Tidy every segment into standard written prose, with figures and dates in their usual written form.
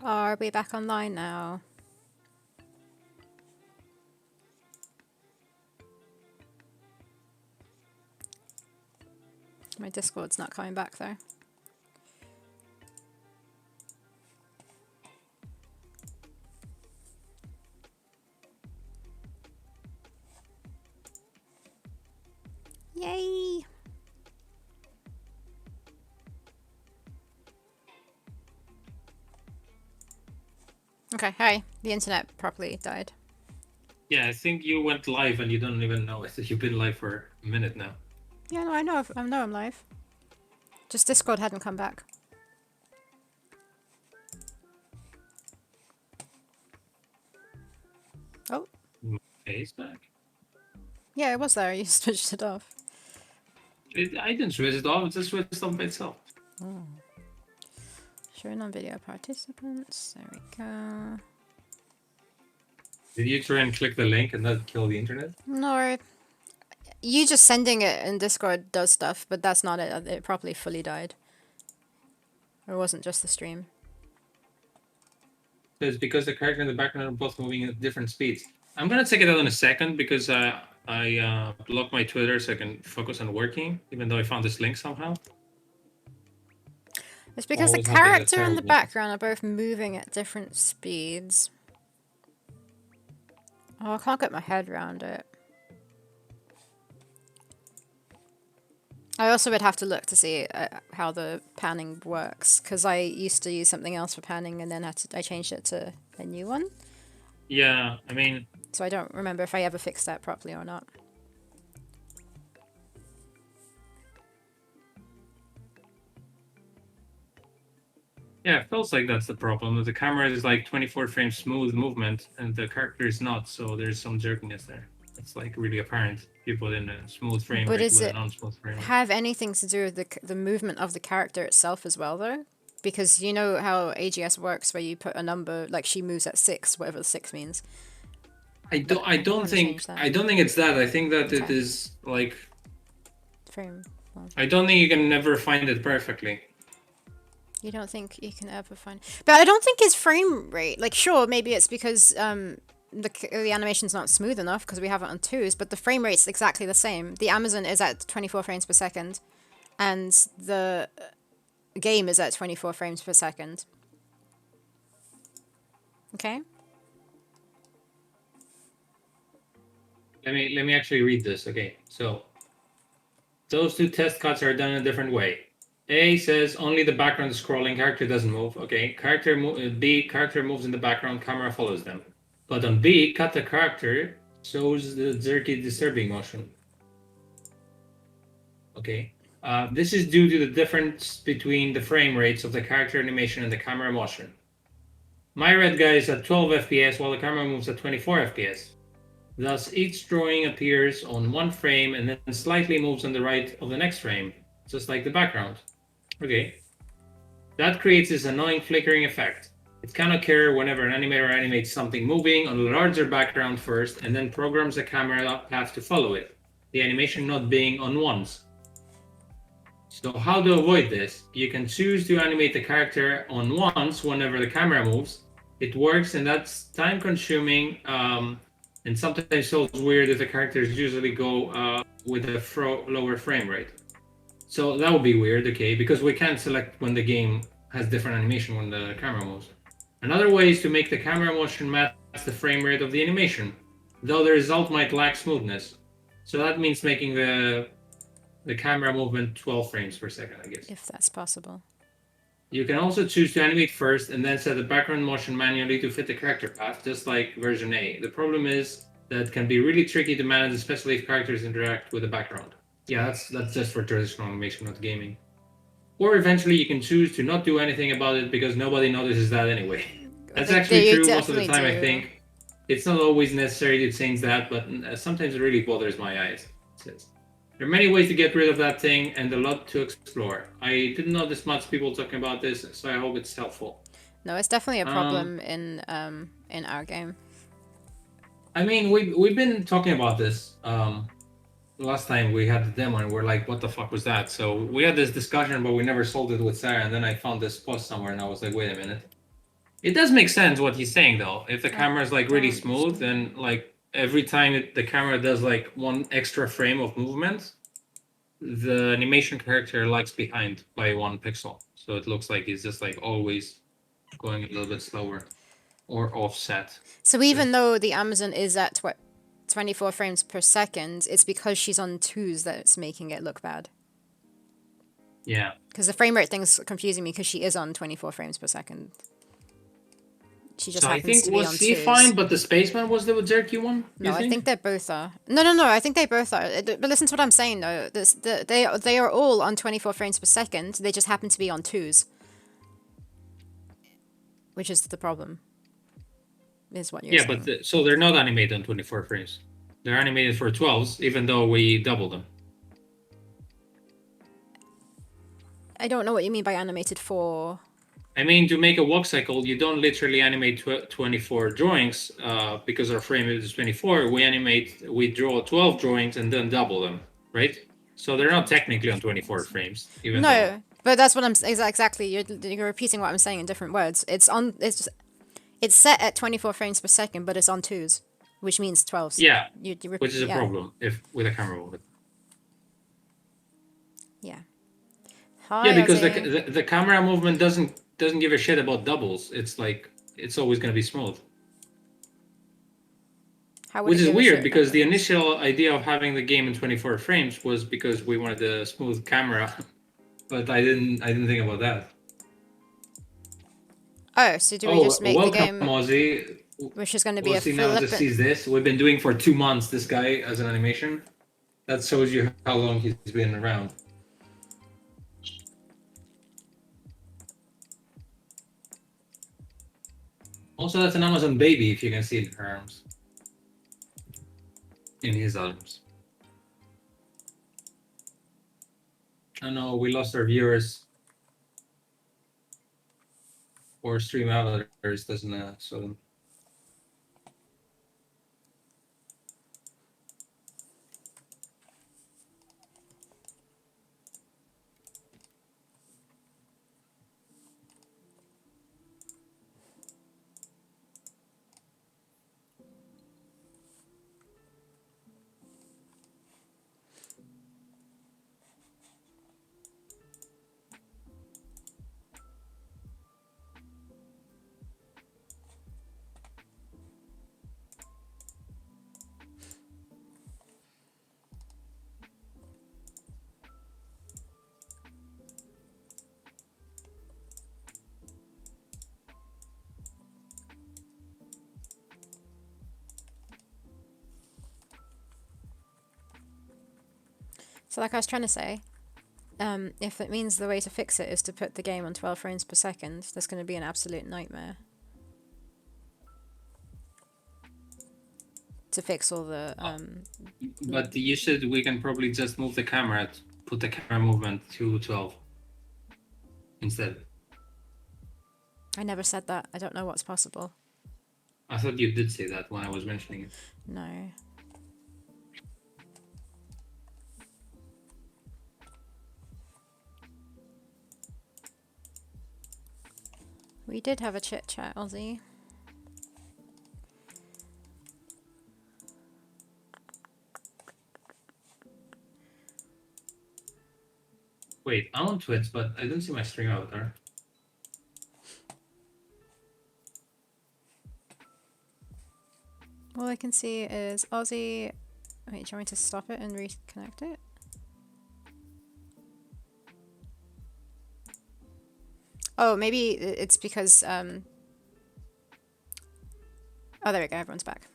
Are we back online now? My Discord's not coming back though. Yay! Okay, hi. The internet properly died. Yeah, I think you went live and you don't even know it. You've been live for a minute now. Yeah, no, I know. I know I'm live. Just Discord hadn't come back. Oh. Okay, it's back. Yeah, it was there. You switched it off. I didn't switch it off. It just switched off by itself. Oh. Showing on video participants. There we go. Did you try and click the link and that kill the internet? No. You just sending it in Discord does stuff, but that's not it. It probably fully died. It wasn't just the stream. It's because the character in the background are both moving at different speeds. I'm gonna check it out in a second because I blocked my Twitter so I can focus on working, even though I found this link somehow. It's because the character and the background are both moving at different speeds. Oh, I can't get my head around it. I also would have to look to see how the panning works, because I used to use something else for panning and then I changed it to a new one. Yeah, I mean... So I don't remember if I ever fixed that properly or not. Yeah, it feels like that's the problem. The camera is like 24 frames smooth movement and the character is not, so there's some jerkiness there. It's like really apparent. You put in a smooth frame rate with a non-smooth frame rate. Have anything to do with the movement of the character itself as well, though? Because you know how AGS works, where you put a number, like she moves at 6, whatever the 6 means. I don't think it's that. I think that it is like frame. Well. I don't think you can never find it perfectly. You don't think you can ever find, but I don't think it's frame rate. Like, sure, maybe it's because the animation's not smooth enough because we have it on 2s, but the frame rate's exactly the same. The Amazon is at 24 frames per second, and the game is at 24 frames per second. Okay. Let me actually read this. Okay, so those two test cuts are done in a different way. A says only the background is scrolling, character doesn't move. Okay, B, character moves in the background, camera follows them. But on B, cut the character shows the jerky disturbing motion. Okay, this is due to the difference between the frame rates of the character animation and the camera motion. My red guy is at 12 FPS while the camera moves at 24 FPS. Thus, each drawing appears on one frame and then slightly moves on the right of the next frame, just like the background. Okay. That creates this annoying flickering effect. It cannot care whenever an animator animates something moving on a larger background first and then programs the camera path to follow it, the animation not being on ones. So how to avoid this? You can choose to animate the character on ones whenever the camera moves. It works, and that's time-consuming, and sometimes feels weird if the characters usually go with a lower frame rate. So that would be weird, okay, because we can't select when the game has different animation when the camera moves. Another way is to make the camera motion match the frame rate of the animation, though the result might lack smoothness. So that means making the camera movement 12 frames per second, I guess. If that's possible. You can also choose to animate first and then set the background motion manually to fit the character path, just like version A. The problem is that it can be really tricky to manage, especially if characters interact with the background. Yeah, that's just for traditional animation, not gaming. Or eventually you can choose to not do anything about it because nobody notices that anyway. That's actually true most of the time, I think. It's not always necessary to change that, but sometimes it really bothers my eyes. There are many ways to get rid of that thing and a lot to explore. I didn't know this much people talking about this, so I hope it's helpful. No, it's definitely a problem in our game. I mean, we've been talking about this. Last time we had the demo and we're like, what the fuck was that? So we had this discussion, but we never solved it with Sarah. And then I found this post somewhere and I was like, wait a minute. It does make sense what he's saying though. If the I camera is like really don't smooth, understand. then like every time the camera does like one extra frame of movement, the animation character lags behind by 1 pixel. So it looks like he's just like always going a little bit slower or offset. So even though the Amazon is at 24 frames per second, it's because she's on twos that it's making it look bad. Yeah. Because the frame rate thing's confusing me because she is on 24 frames per second. She just So I happens think to be was on C twos. fine, but the Spaceman was the jerky one. No, You I think? think they both are. No. I think they both are. But listen to what I'm saying though. They are all on 24 frames per second. They just happen to be on twos, which is the problem. Is what you're Yeah, but saying. so they're not animated on 24 frames. They're animated for 12s, even though we double them. I don't know what you mean by animated for. I mean, to make a walk cycle, you don't literally animate 24 drawings because our frame is 24. We draw 12 drawings and then double them, right? So they're not technically on 24 frames, even though. No, but that's what I'm exactly. You're repeating what I'm saying in different words. It's set at 24 frames per second, but it's on twos, which means 12s. Yeah, You which is a yeah. problem if with a camera movement. Yeah. Yeah, Hi, because Ozzy. the camera movement doesn't give a shit about doubles. It's like it's always gonna be smooth. How would Which it is give a weird shit about because the doubles? initial idea of having the game in 24 frames was because we wanted a smooth camera, but I didn't think about that. Oh, so do we Oh, just make the welcome, game, Ozzy. which is going to be a Ozzy now just flippant? sees this. We've been doing for 2 months this guy as an animation. That shows you how long he's been around. Also, that's an Amazon baby, if you can see it in her arms. In his arms. Oh no, we lost our viewers. Or stream avatars doesn't show them. So, like I was trying to say, if it means the way to fix it is to put the game on 12 frames per second, that's going to be an absolute nightmare. To fix all the. But you said we can probably just move the camera, put the camera movement to 12 instead. I never said that. I don't know what's possible. I thought you did say that when I was mentioning it. No. We did have a chit chat, Ozzy. Wait, I'm on Twitch, but I don't see my stream avatar. All I can see is Ozzy. Wait, do you want me to stop it and reconnect it? Oh, maybe it's because. Oh, there we go. Everyone's back.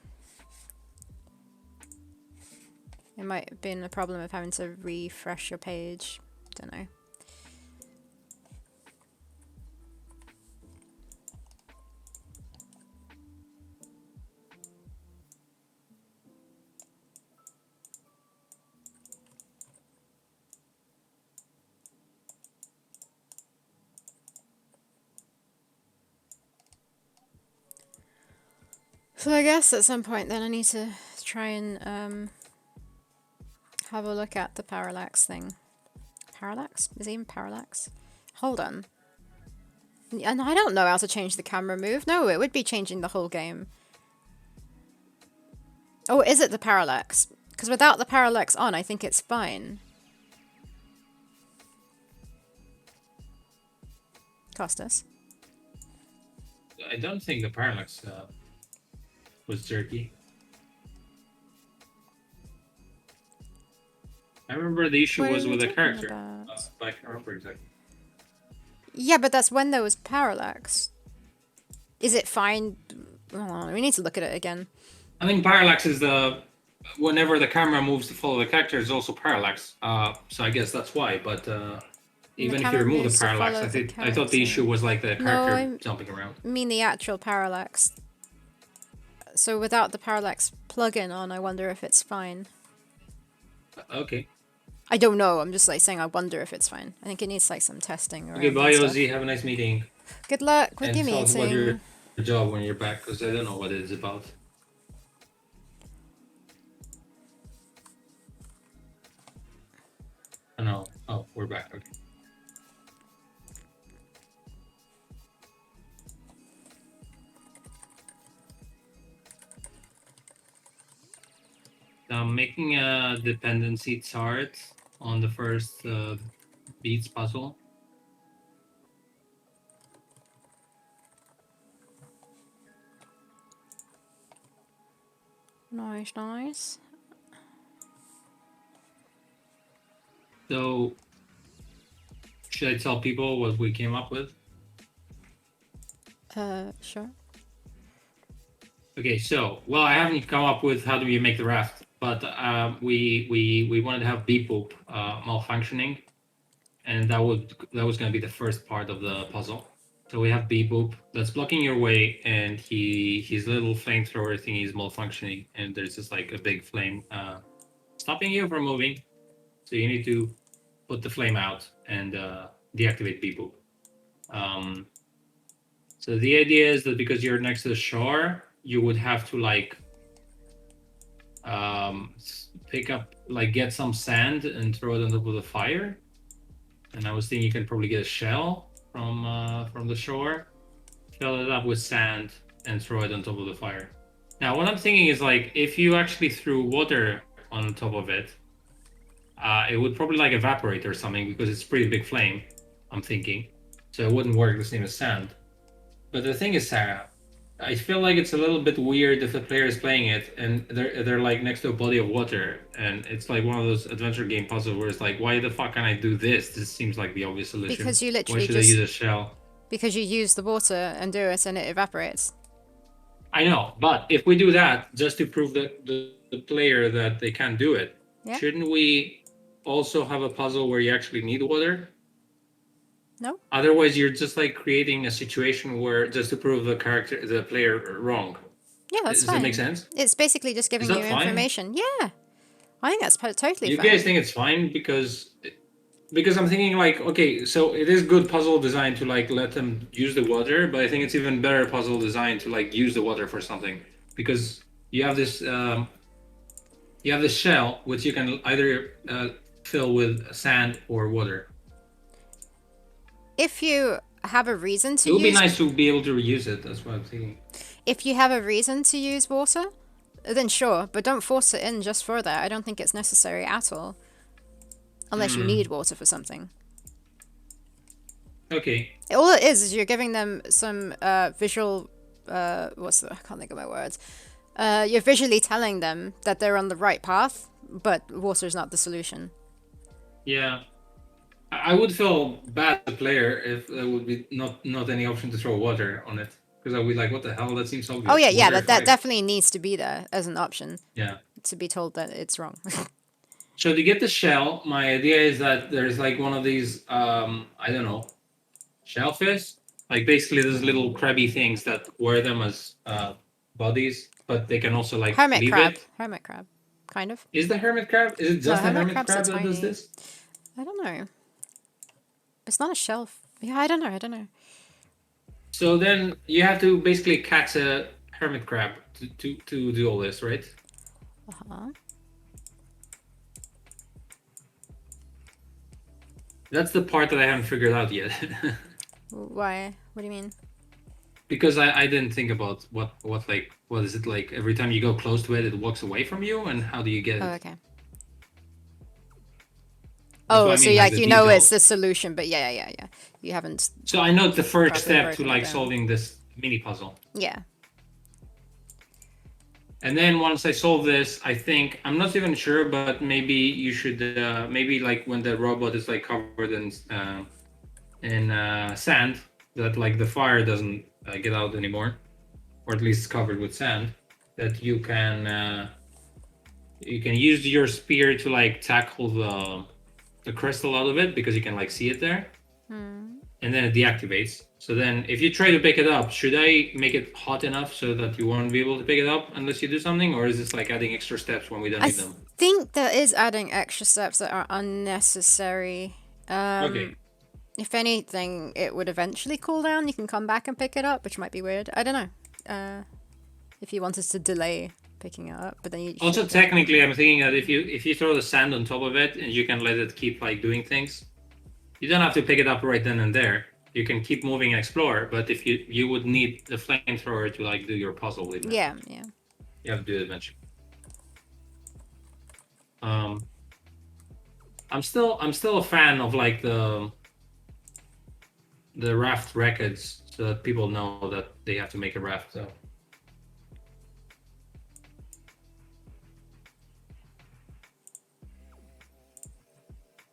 It might have been a problem of having to refresh your page. Don't know. So I guess at some point then I need to try and have a look at the parallax thing. Parallax? Is it even parallax? Hold on. And I don't know how to change the camera move. No, it would be changing the whole game. Oh, is it the parallax? Because without the parallax on, I think it's fine. Costas. I don't think the parallax was jerky. I remember the issue What are was you with the talking character. about? But I can't remember exactly. Yeah, but that's when there was parallax. Is it fine? Oh, we need to look at it again. I think parallax is whenever the camera moves to follow the character, is also parallax. So I guess that's why. But And the even if you camera remove the moves to parallax, follow the I thought the issue character. was like the No, character jumping around. I mean the actual parallax. So without the parallax plugin on, I wonder if it's fine. Okay. I don't know. I'm just like saying I wonder if it's fine. I think it needs like some testing around Okay, bye, and stuff. Ozzy. Have a nice meeting. Good luck with And your tell us about your meeting. job when you're back, because I don't know what it's about. Oh, no. Oh, we're back. Okay. I'm making a dependency chart on the first beats puzzle. Nice, nice. So, should I tell people what we came up with? Sure. Okay, so I haven't come up with how do we make the raft, but we wanted to have beep boop malfunctioning, and that was going to be the first part of the puzzle. So we have beep boop that's blocking your way, and his little flamethrower thingy is malfunctioning, and there's just like a big flame stopping you from moving. So you need to put the flame out and deactivate beep boop. So the idea is that because you're next to the shore, you would have to like pick up, like get some sand and throw it on top of the fire. And I was thinking you can probably get a shell from the shore, fill it up with sand, and throw it on top of the fire. Now, what I'm thinking is like if you actually threw water on top of it, it would probably like evaporate or something because it's a pretty big flame. I'm thinking, so it wouldn't work the same as sand. But the thing is, Sarah, I feel like it's a little bit weird if the player is playing it and they're like next to a body of water, and it's like one of those adventure game puzzles where it's like, why the fuck can I do this? This seems like the obvious solution. Because you Why literally should I use a shell? Because you use the water and do it and it evaporates. I know, but if we do that just to prove the player that they can't do it, Yeah. shouldn't we also have a puzzle where you actually need water? No. Otherwise, you're just like creating a situation where just to prove the player wrong. Yeah, that's Does fine. that make sense? It's basically just giving Is you that fine? information. Yeah. I think that's totally You fine. guys think it's fine because I'm thinking like, okay, so it is good puzzle design to like let them use the water, but I think it's even better puzzle design to like use the water for something, because you have this shell which you can either fill with sand or water. If you have a reason to It would be nice to be able to reuse it. That's what I'm thinking. If you have a reason to use water, then sure, but don't force it in just for that. I don't think it's necessary at all. Unless you need water for something. Okay. All it is you're giving them some visual I can't think of my words. You're visually telling them that they're on the right path, but water is not the solution. Yeah. I would feel bad as a player if there would be not any option to throw water on it, because I'd be like, what the hell? That seems obvious. Oh yeah, that definitely needs to be there as an option. Yeah. To be told that it's wrong. So to get the shell, my idea is that there's like one of these I don't know, shellfish. Like basically those little crabby things that wear them as bodies, but they can also like leave it. Hermit crab, kind of. Is the hermit crab? Is it just the hermit crab that tiny. does this? I don't know. It's not a shell. Yeah, I don't know. So then you have to basically catch a hermit crab to do all this, right? That's the part that I haven't figured out yet. Why? What do you mean? Because I didn't think about what is it like every time you go close to it, it walks away from you, and how do you get Oh, it? okay. That's what Oh, I so mean, like like the you know it's detail. the solution, but yeah. You haven't So I know the first properly step to broken it like down. solving this mini puzzle. Yeah. And then once I solve this, I think I'm not even sure, but maybe you should maybe like when the robot is like covered in sand, that like the fire doesn't get out anymore, or at least covered with sand. That you can use your spear to like tackle the crystal out of it because you can like see it there, Hmm. and then it deactivates. So then, if you try to pick it up, should I make it hot enough so that you won't be able to pick it up unless you do something, or is this like adding extra steps when we don't I need them? think that is adding extra steps that are unnecessary. Okay. If anything, it would eventually cool down. You can come back and pick it up, which might be weird. I don't know. If you wanted to delay picking it up, but then you Also, should be able to pick it technically, up. I'm thinking that if you throw the sand on top of it and you can let it keep like doing things, you don't have to pick it up right then and there. You can keep moving and explore, but if you would need the flamethrower to like do your puzzle with it. Yeah. You have to do it eventually. Um, I'm still a fan of like the raft records so that people know that they have to make a raft. So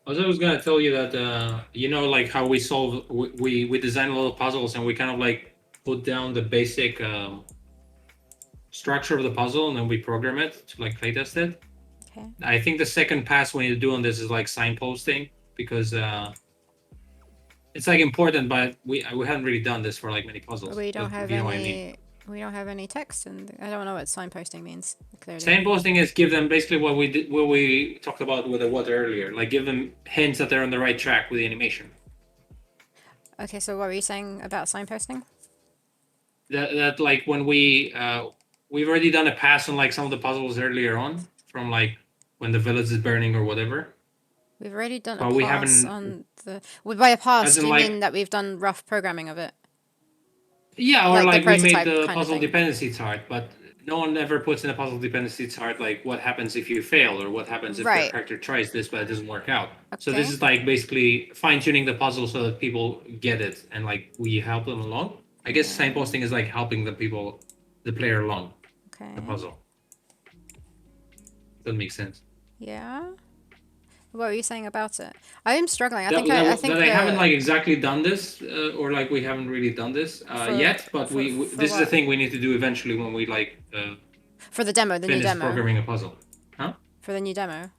I was gonna tell you that like how we solve we design a lot of puzzles and we kind of like put down the basic structure of the puzzle and then we program it to like playtest it. Okay. I think the second pass when you're doing this is like signposting because it's like important, but we haven't really done this for like many But puzzles. we don't If have you know what I mean. any. We don't have any text, and I don't know what signposting means clearly. Signposting is give them basically what we talked about with the water earlier, like give them hints that they're on the right track with the animation. Okay, so what were you saying about signposting? That like when we've already done a pass on like some of the puzzles earlier on from like when the village is burning or whatever, We've already done a but we pass haven't, on the. Well, by a pass, as do in you mean like, that we've done rough programming of it, yeah, or like the like we made prototype the kind of puzzle thing? dependency chart, but no one ever puts in a puzzle dependency chart like what happens if you fail or what happens if the Right. character tries this but it doesn't work out. So this Okay. is like basically fine tuning the puzzle so that people get it and like we help them along. I guess Yeah. signposting is like helping the player along the Okay. puzzle. That makes sense. Yeah. What were you saying about it? I am struggling. I that, think I that, think that I haven't the like exactly done this or like we haven't really done this yet, but for this is a what? thing we need to do eventually when we like For the demo, the new finish demo. programming a puzzle. Huh? For the new demo.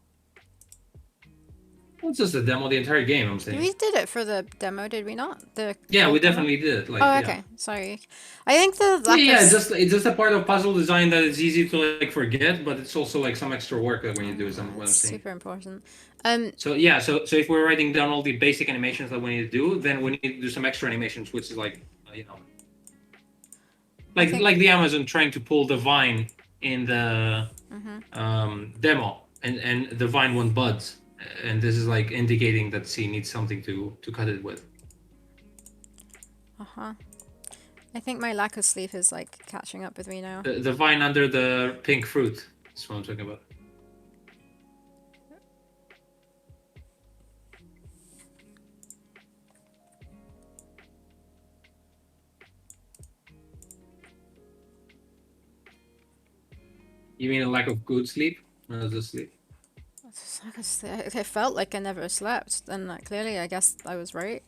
Well, it's just a demo, the entire game. I'm saying. We did it for the demo, did we not? The Yeah, we old demo? definitely did. Like, Oh, yeah. okay. Sorry. I think the Yeah, lack of yeah. It's just a part of puzzle design that it's easy to like forget, but it's also like some extra work that when you do is what it's I'm saying. super important. So yeah, so if we're writing down all the basic animations that we need to do, then we need to do some extra animations, which is like I like think the Amazon trying to pull the vine in the mm-hmm. demo, and the vine won't buds, and this is like indicating that C needs something to cut it with. Uh-huh. I think my lack of sleep is like catching up with me now. The vine under the pink fruit. That's what I'm talking about. You mean a lack of good sleep? Not just sleep. I felt like I never slept, and clearly I guess I was right.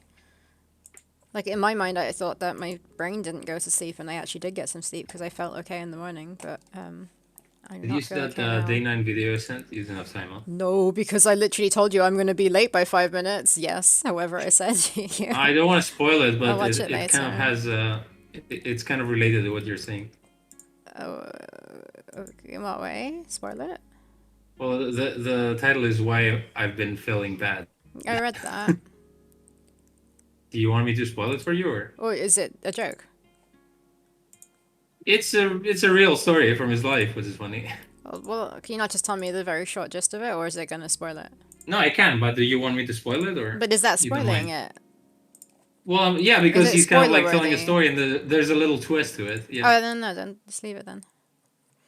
Like in my mind, I thought that my brain didn't go to sleep, and I actually did get some sleep because I felt okay in the morning. But I do Did you not see feel that okay now. day 9 video I sent? You didn't have time, huh? No, because I literally told you I'm going to be late by 5 minutes. Yes, however I said to you. I don't want to spoil it, I'll but watch it it kind of later. has it's kind of related to what you're saying. Oh, in what way? Spoil it? Well, the title is why I've been feeling bad. I read that. Do you want me to spoil it for you, or Or is it a joke? it's a real story from his life, which is funny. Well, can you not just tell me the very short gist of it, or is it going to spoil it? No, I can, but do you want me to spoil it, or But is that you don't spoiling mind? it? Well, yeah, Is because it he's kind of spoiler like telling a worthy? story, and there's a little twist to it. Yeah. Oh, then no, then just leave it then.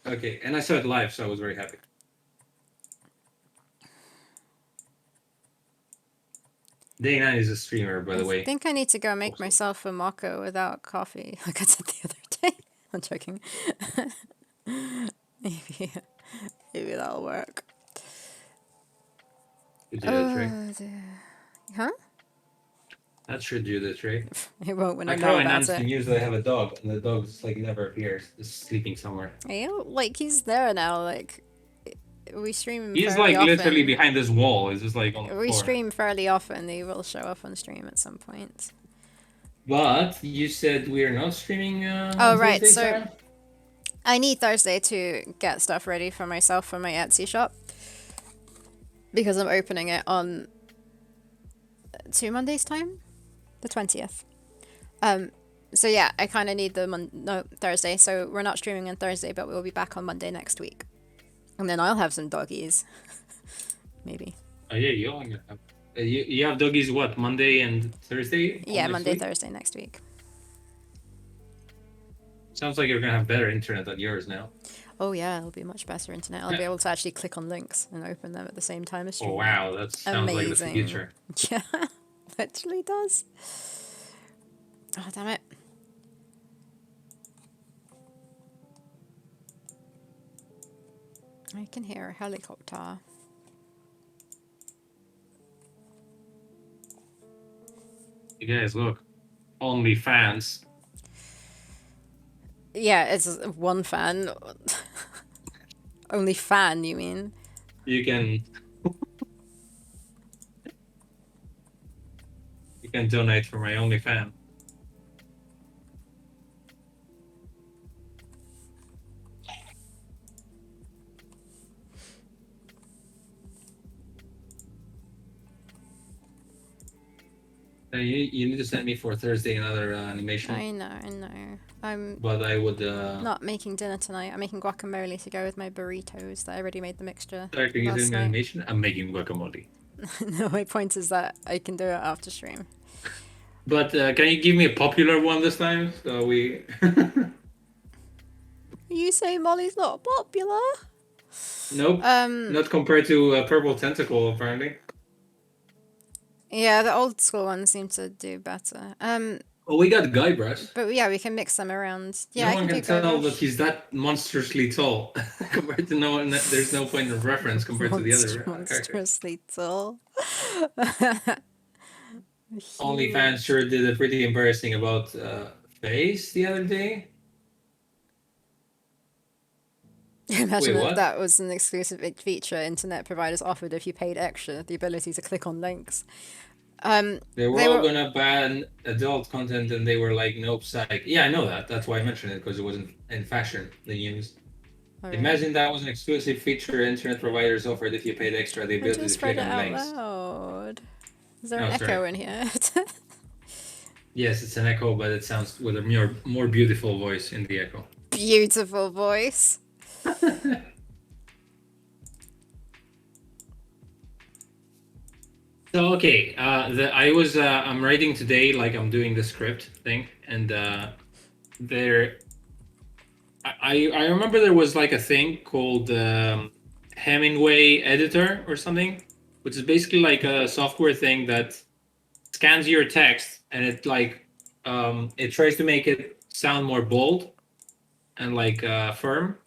Okay, and I saw it live, so I was very happy. Day9 is a streamer, by I the way. think I need to go make Also. myself a mocha without coffee, like I said the other day. I'm joking. maybe, maybe that'll work. Should do that trick. Oh, dear. Huh? That should do the trick. It won't when I I know call my about nan's it. news that I have a dog, and the dog just like never appears. Just sleeping somewhere. Yeah, like he's there now. Like we stream He's fairly like literally often. behind this wall. He's just like on the We floor. stream fairly often. He will show up on stream at some point. But you said we are not streaming Oh on right, Thursday, so Sarah? I need Thursday to get stuff ready for myself for my Etsy shop because I'm opening it on 2 Mondays time, the 20th. So yeah, I kind of need the Thursday. So we're not streaming on Thursday, but we'll be back on Monday next week, and then I'll have some doggies, maybe. Oh yeah, you only have you have doggies what, Monday and Thursday all Yeah, next Monday, week? Thursday next week. Sounds like you're gonna have better internet than yours now. Oh yeah, it'll be much better internet. I'll be able to actually click on links and open them at the same time as Oh streaming. wow, that sounds like the Amazing. future. Yeah, literally does. Oh damn it. I can hear a helicopter. You guys, look, only fans. Yeah, it's one fan. Only fan, you mean? You can donate for my only fan. You need to send me for Thursday another animation. I know. I'm But I would not making dinner tonight. I'm making guacamole to go with my burritos that I already made the mixture start using last night. animation. I'm making guacamole. No, my point is that I can do it after stream. But can you give me a popular one this time? So we. You say Molly's not popular? Nope. Not compared to Purple Tentacle, apparently. Yeah, the old school ones seem to do better. Oh, we got Guybrush. But yeah, we can mix them around. Yeah, No I one can can do tell Guybrush. that he's that monstrously tall compared to no one. There's no point of reference compared to the other characters. Monstrously tall. OnlyFans sure did a pretty embarrassing about face the other day. Imagine Wait, if what? that was an exclusive feature internet providers offered if you paid extra, the ability to click on links. They were all gonna ban adult content, and they were like, "Nope, psych." Yeah, I know that. That's why I mentioned it, because it wasn't in fashion. The news. Alright. Imagine that was an exclusive feature internet providers offered if you paid extra. The I ability just to read click it on out links. loud. Is there Oh, an sorry. echo in here? Yes, it's an echo, but it sounds with a more beautiful voice in the echo. Beautiful voice. So okay, I'm writing today, like I'm doing the script thing, and there, I remember there was like a thing called Hemingway Editor or something, which is basically like a software thing that scans your text, and it tries to make it sound more bold and like firm.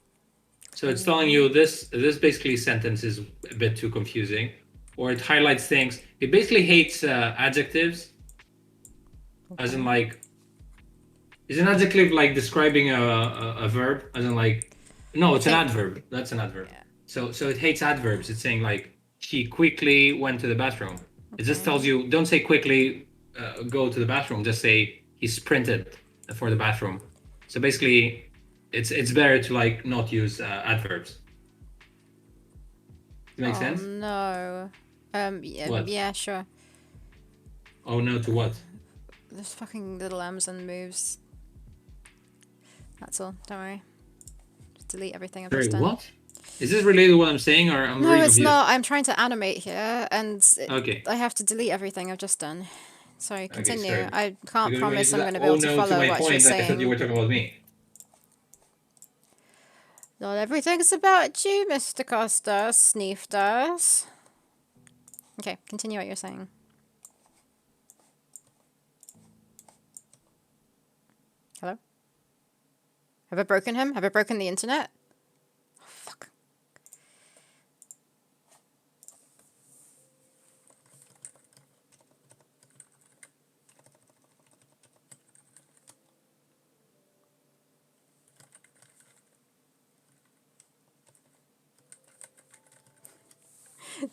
So it's telling you this basically sentence is a bit too confusing, or it highlights things. It basically hates adjectives, as in like, is an adjective like describing a verb? As in like, no, it's an adverb. That's an adverb. Yeah. So it hates adverbs. It's saying like she quickly went to the bathroom. It just tells you, don't say quickly go to the bathroom. Just say he sprinted for the bathroom. So basically, it's better to like not use adverbs. Does it make sense? No. Yeah, What? yeah, sure. Oh no, to what? There's fucking little Amazon moves. That's all. Don't worry. Just delete everything I've Sorry, just done. what? Is this related to what I'm saying, or No, it's not. I'm trying to animate here, and Okay. I have to delete everything I've just done. Sorry, Okay, continue. sorry. I can't Because when you promise said I'm that, going to be oh able to no, to follow my what you're point, I thought you were saying. talking about me. Not everything's about you, Mr. Costa. Sneefed us. Okay, continue what you're saying. Hello? Have I broken him? Have I broken the internet? Oh, fuck.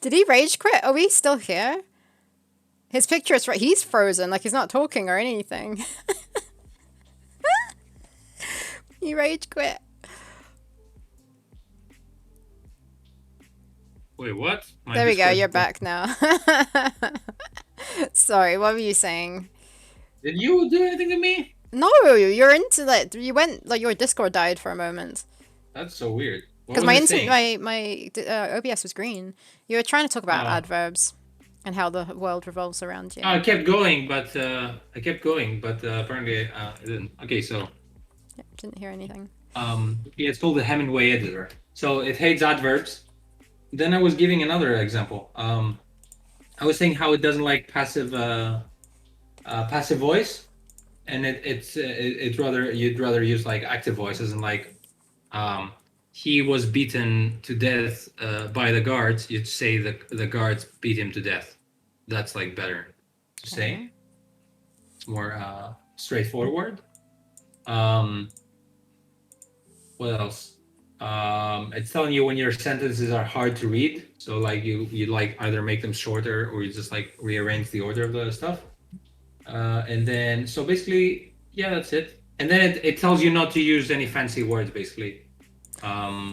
Did he rage quit? Are we still here? His picture is right. He's frozen, like he's not talking or anything. He rage quit. Wait, what? My There we go. Discord's You're broke. back now. Sorry, what were you saying? Did you do anything to me? No, your internet. You went like your Discord died for a moment That's so weird. What because was my it internet, saying? my OBS was green. You were trying to talk about Oh, adverbs and how the world revolves around you. I kept going, but apparently it didn't. Okay, so Yep, didn't hear anything. yeah, it's called the Hemingway editor. So it hates adverbs. Then I was giving another example. I was saying how it doesn't like passive voice, and it's rather you'd rather use like active voices and like um, he was beaten to death by the guards. You'd say the guards beat him to death. That's like better to Okay. say. It's more straightforward. Um, what else? It's telling you when your sentences are hard to read. So like you like either make them shorter or you just like rearrange the order of the stuff. And then so basically, yeah, that's it. And then it tells you not to use any fancy words basically.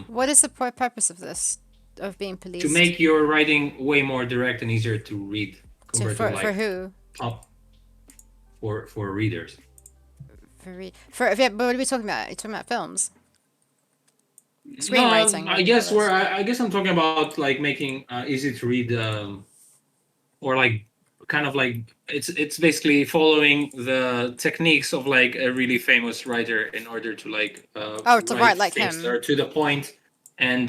What is the purpose of this? Of being To policed? make your writing way more direct and easier to read To compared to for like who? pop for readers. For yeah, but what are we talking about? Are you talking about films? No, Screenwriting, what I do you call guess this? I guess I'm talking about like making easy to read or like kind of like it's basically following the techniques of like a really famous writer in order to like Oh, to write write like things that him. are to the point and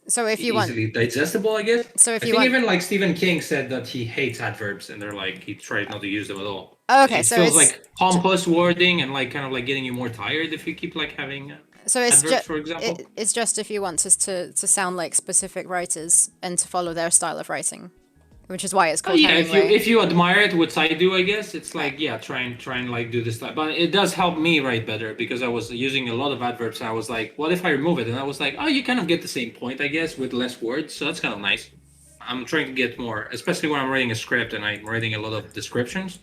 So if you want, easily digestible, I guess. so if I you think want, even like Stephen King said that he hates adverbs and they're like he tried not to use them at all. oh, okay, It so feels like pompous wording and like kind of like getting you more tired if you keep like having it's adverbs, just for example. it's just if you want us to sound like specific writers and to follow their style of writing, which is why it's called Yeah, Hemingway. if you admire it, which I do, I guess it's Right. like yeah, try and like do this stuff. But it does help me write better because I was using a lot of adverbs. And I was like, what if I remove it? And I was like, oh, you kind of get the same point, I guess, with less words. So that's kind of nice. I'm trying to get more, especially when I'm writing a script and I'm writing a lot of descriptions.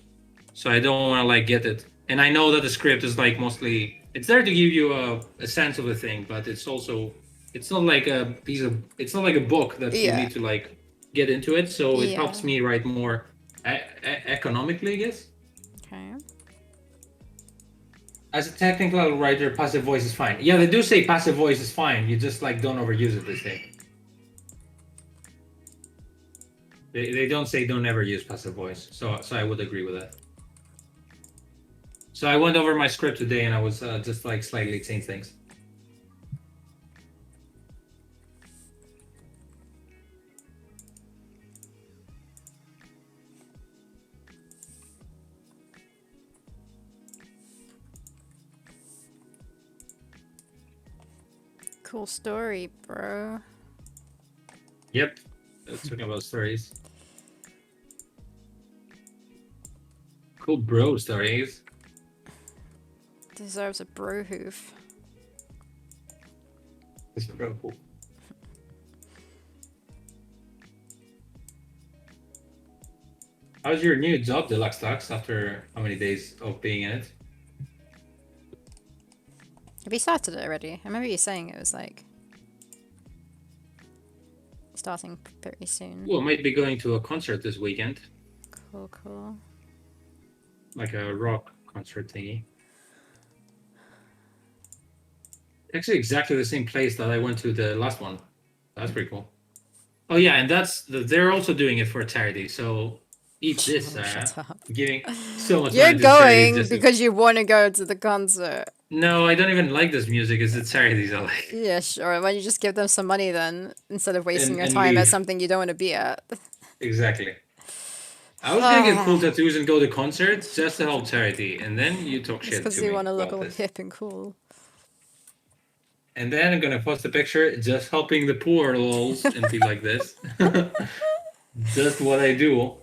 So I don't want to like get it. And I know that the script is like mostly it's there to give you a sense of a thing, but it's also it's not like a piece of it's not like a book that you Yeah. need to like get into it. So it Yeah. helps me write more economically, I guess. Okay. As a technical writer, passive voice is fine. Yeah, they do say passive voice is fine. You just like don't overuse it. They say they don't say don't ever use passive voice. So I would agree with that. So I went over my script today and I was just like slightly changed things. Cool story, bro. Yep. Talking about stories. Cool bro stories. Deserves a bro hoof. It's real cool. How's your new job, Deluxe Talks, after how many days of being in it? Have you started it already? I remember you saying it was like starting pretty soon. Well, might be going to a concert this weekend, Cool, cool. like a rock concert thingy. Actually, exactly the same place that I went to the last one. That's pretty cool. Oh yeah, and they're also doing it for a charity. So Eat this, Oh, Sarah. shut up. I'm giving so much You're money to charities going just to. because you want to go to the concert. No, I don't even like this music. It's the charities I like. Yeah, sure. Why don't you just give them some money then, instead of wasting your And time at leave. something you don't want to be at? Exactly. I was gonna get cool tattoos and go to concerts just to help charity, and then you talk It's shit because to you want me to look about all this. hip and cool. And then I'm gonna post a picture just helping the poor lols and be like this. Just what I do.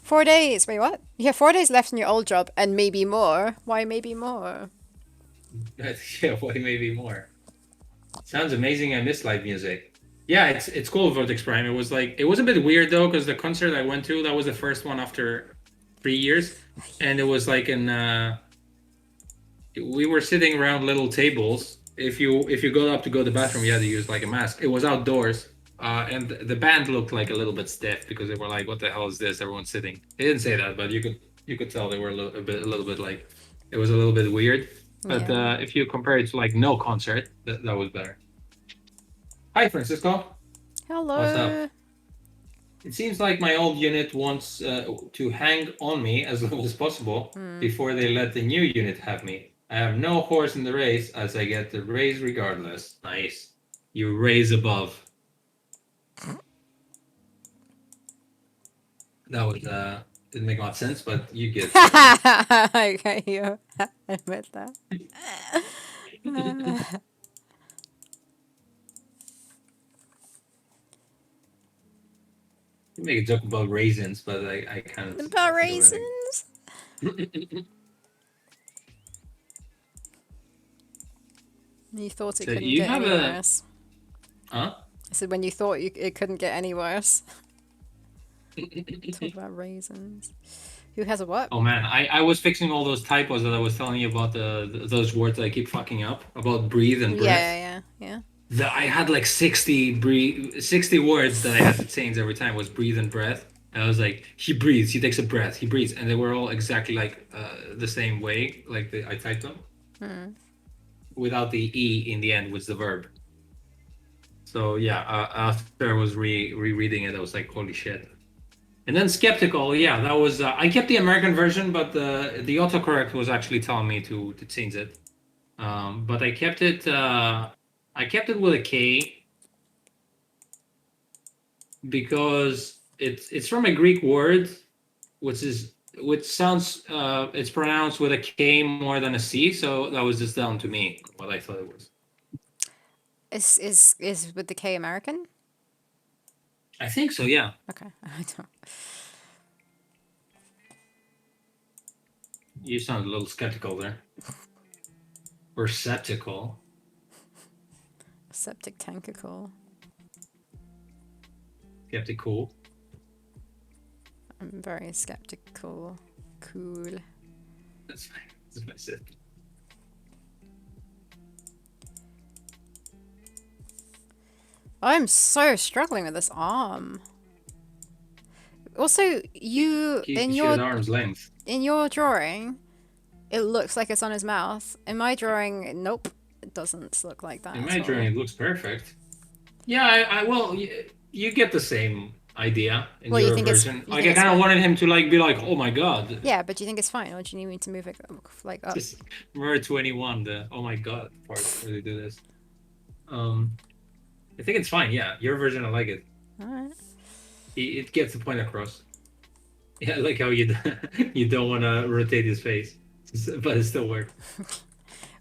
4 days. Wait, what? You have 4 days left in your old job, and maybe more. Why maybe more? Yeah, what maybe more. Sounds amazing. I miss live music. Yeah, it's called Vortex Prime. It was a bit weird though, because the concert I went to, that was the first one after 3 years. And it was like in we were sitting around little tables. If you got up to go to the bathroom, you had to use like a mask. It was outdoors, and the band looked like a little bit stiff because they were like, "What the hell is this? Everyone's sitting." They didn't say that, but you could tell they were a little bit like it was a little bit weird. But Yeah. if you compare it to like no concert, that was better. Hi, Francisco. What's up? Hello. It seems like my old unit wants to hang on me as long as possible before they let the new unit have me. I have no horse in the race as I get the raise regardless. Nice. You raise above. That was didn't make much sense, but you get the point. Okay, you admit that. You make a joke about raisins, but I can't About think of anything. raisins. You thought it So couldn't you get have any a worse. huh? I said when you thought it couldn't get any worse. Talk about raisins. Who has a what? Oh man, I was fixing all those typos that I was telling you about those words that I keep fucking up about breathe and Yeah, breath. yeah, yeah, I had like 60 words that I had to change every time was breathe and breath. And I was like, he breathes, he takes a breath, he breathes, and they were all exactly like the same way, like I typed them yeah. without the e in the end, was the verb. So yeah, after I was rereading it, I was like, holy shit. And then skeptical, yeah, that was I kept the American version, but the autocorrect was actually telling me to change it. But I kept it with a K because it's from a Greek word, which sounds it's pronounced with a K more than a C, so that was just down to me what I thought it was. Is with the K American? I think so, yeah. Okay, I don't. You sound a little skeptical there. Or skeptical. Septic tankicle. Skeptical. I'm very skeptical. Cool. That's fine. That's what I said. I'm so struggling with this arm. Also, you Keep shit at arm's length. in your drawing, it looks like it's on his mouth. In my drawing, nope, it doesn't look like that In at my all. drawing, it looks perfect. Yeah, well, you get the same idea in Well, you your think it's version. you Like, think I it's kind of fine. wanted him to like be like, "Oh my god!" Yeah, but do you think it's fine, or do you need me to move it like up? Just remember 21, the "Oh my god" part where they do this. Um, I think it's fine. Yeah, your version, I like it. All right. It gets the point across. Yeah, I like how you you don't want to rotate his face, but it still works.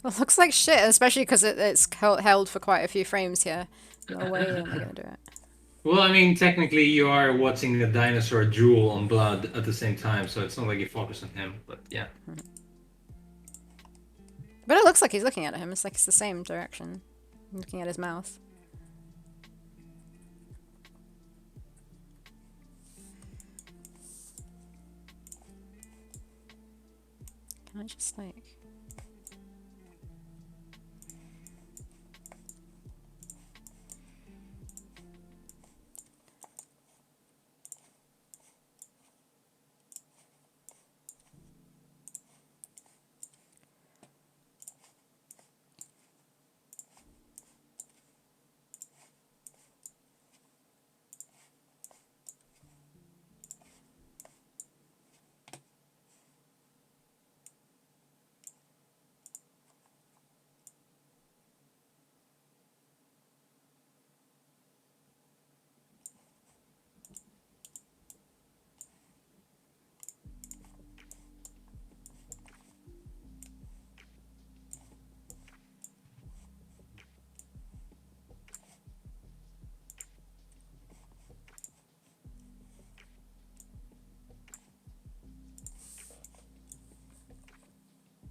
Well, it looks like shit, especially because it's held for quite a few frames here. No way am I gonna do it. Well, I mean, technically, you are watching the dinosaur drool on blood at the same time, so it's not like you focus on him. But yeah. But it looks like he's looking at him. It's like it's the same direction. Looking at his mouth. Can I just like...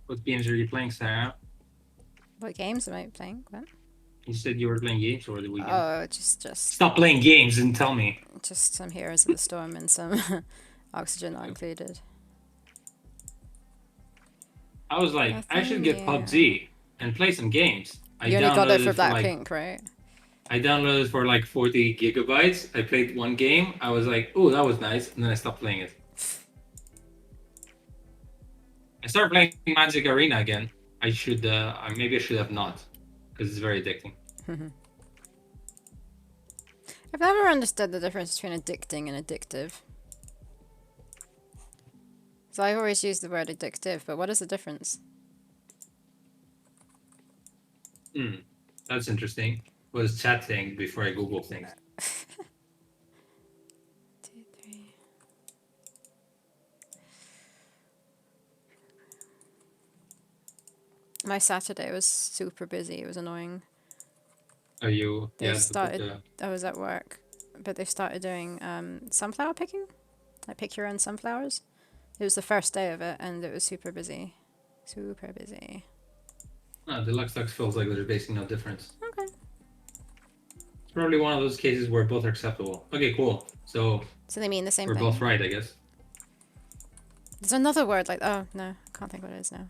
What games are you playing, Sarah? What games am I playing? What? You said you were playing games over the weekend. Oh, just Stop playing games and tell me. some Heroes of the Storm and some Oxygen not included. I was like, I should Nothing get new. PUBG and play some games. I You only got it downloaded for it for like Blackpink, right? I downloaded for like 40 gigabytes. I played one game. I was like, oh, that was nice, and then I stopped playing it. I started playing Magic Arena again. I should, maybe I should have not, because it's very addicting. I've never understood the difference between addicting and addictive. So I always use the word addictive, but what is the difference? That's interesting. What is chat saying before I Google things? 2, 3. My Saturday was super busy. It was annoying. Are you? They Yeah, started. I was at work, but they started doing sunflower picking. Like pick your own sunflowers. It was the first day of it, and it was super busy. Super busy. Deluxe Lux feels like there's basically no difference. Okay. It's probably one of those cases where both are acceptable. Okay, cool. So they mean the same we're thing. both right, I guess. There's another word like no, I can't think what it is now.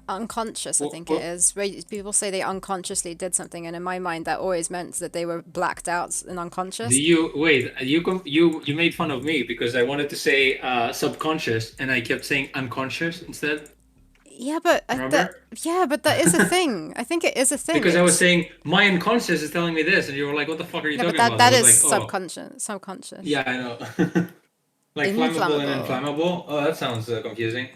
Unconscious, I think it is. Where people say they unconsciously did something, and in my mind, that always meant that they were blacked out and unconscious. Do you wait? You made fun of me because I wanted to say subconscious, and I kept saying unconscious instead. Yeah, but Remember? that is a thing. I think it is a thing. Because I was saying my unconscious is telling me this, and you were like, "What the fuck are you Yeah, but talking about?" I that was is like, "Oh, subconscious. yeah, I know." Like flammable and Inflammable. inflammable. Oh, that sounds confusing.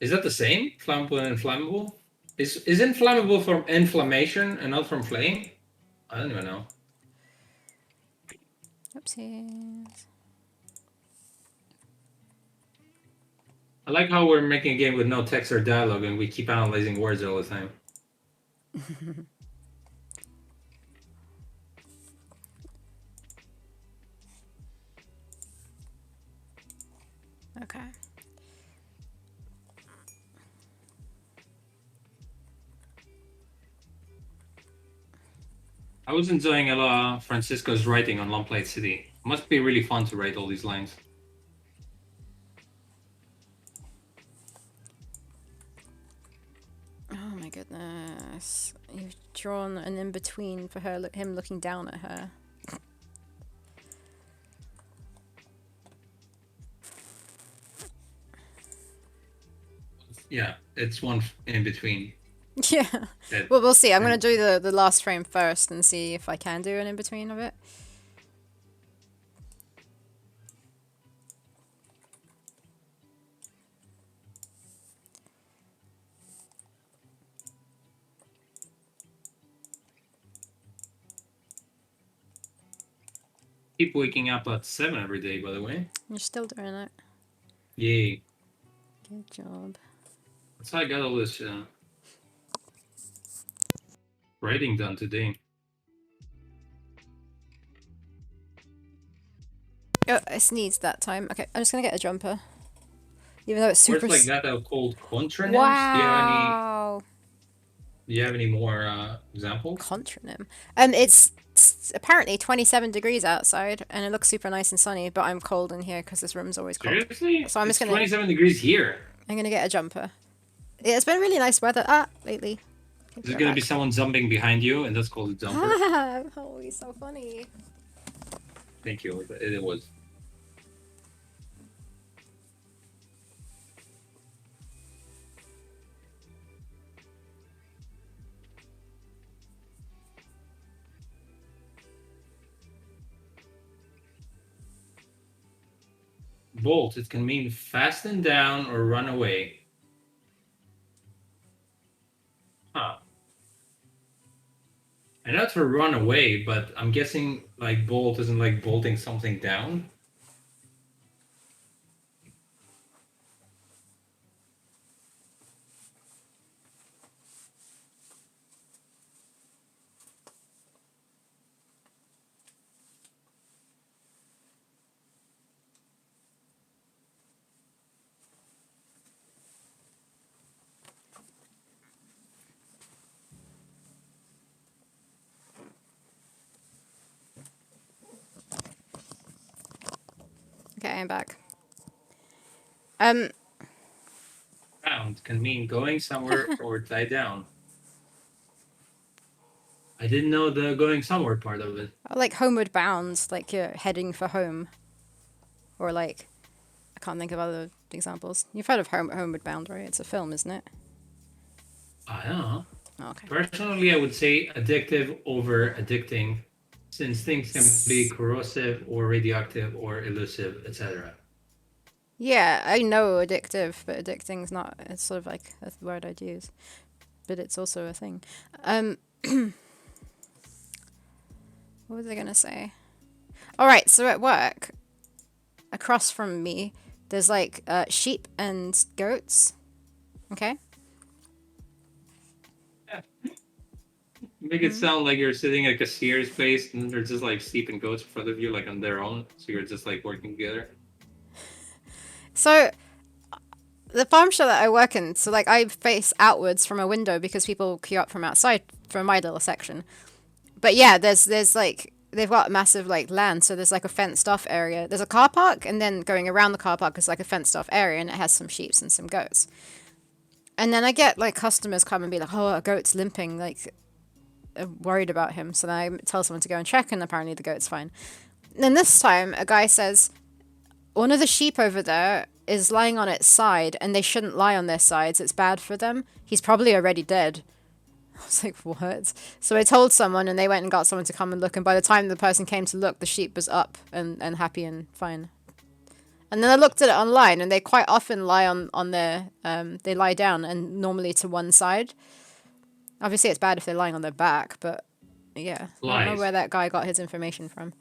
Is that the same? Flammable and inflammable? Is inflammable from inflammation and not from flame? I don't even know. Oopsies. I like how we're making a game with no text or dialogue and we keep analyzing words all the time. Okay. I was enjoying a lot Francisco's writing on Lamplight City. Must be really fun to write all these lines. Oh my goodness. You've drawn an in-between for him looking down at her. Yeah, it's one in between. Yeah. Well, we'll see. I'm going to do the last frame first and see if I can do an in-between of it. Keep waking up at 7 every day, by the way. You're still doing it. Yay. Good job. That's how I got all this writing done today. Oh, I sneezed that time. Okay, I'm just going to get a jumper. Even though it's super... Words like that are called contronyms. Wow. Do you have any more examples? Contronym. It's apparently 27 degrees outside, and it looks super nice and sunny, but I'm cold in here because this room's always cold. Seriously? So I'm it's just gonna... 27 degrees here. I'm gonna get a jumper. It's been really nice weather lately. There's gonna be someone jumping behind you, and that's called a jumper. Oh, he's so funny. Thank you. It was. Bolt. It can mean fasten down or run away. Huh. I know it's for run away, but I'm guessing like bolt isn't like bolting something down. I'm back. Bound can mean going somewhere or tie down. I didn't know the going somewhere part of it. Like homeward bound, like you're heading for home, or like I can't think of other examples. You've heard of Homeward Bound, right? It's a film, isn't it? I don't know. Oh, okay. Personally, I would say addictive over addicting, since things can be corrosive or radioactive or elusive, etc. Yeah, I know addictive, but addicting's not. It's sort of like a word I'd use, but it's also a thing. What was I gonna say? All right, so at work, across from me, there's like sheep and goats. Okay. Make it sound like you're sitting at a cashier's place and there's just like sheep and goats in front of you, like on their own. So you're just like working together. So the farm show that I work in, so like I face outwards from a window because people queue up from outside from my little section. But yeah, there's like they've got massive like land, so there's like a fenced off area. There's a car park, and then going around the car park is like a fenced off area, and it has some sheep and some goats. And then I get like customers come and be like, "Oh, a goat's limping," like worried about him. So then I tell someone to go and check, and apparently the goat's fine. And then this time, a guy says, "One of the sheep over there is lying on its side, and they shouldn't lie on their sides. It's bad for them. He's probably already dead." I was like, what? So I told someone, and they went and got someone to come and look. And by the time the person came to look, the sheep was up and happy and fine. And then I looked at it online, and they quite often lie on their, they lie down, and normally to one side. Obviously, it's bad if they're lying on their back, but yeah. I don't know Lies. where that guy got his information from.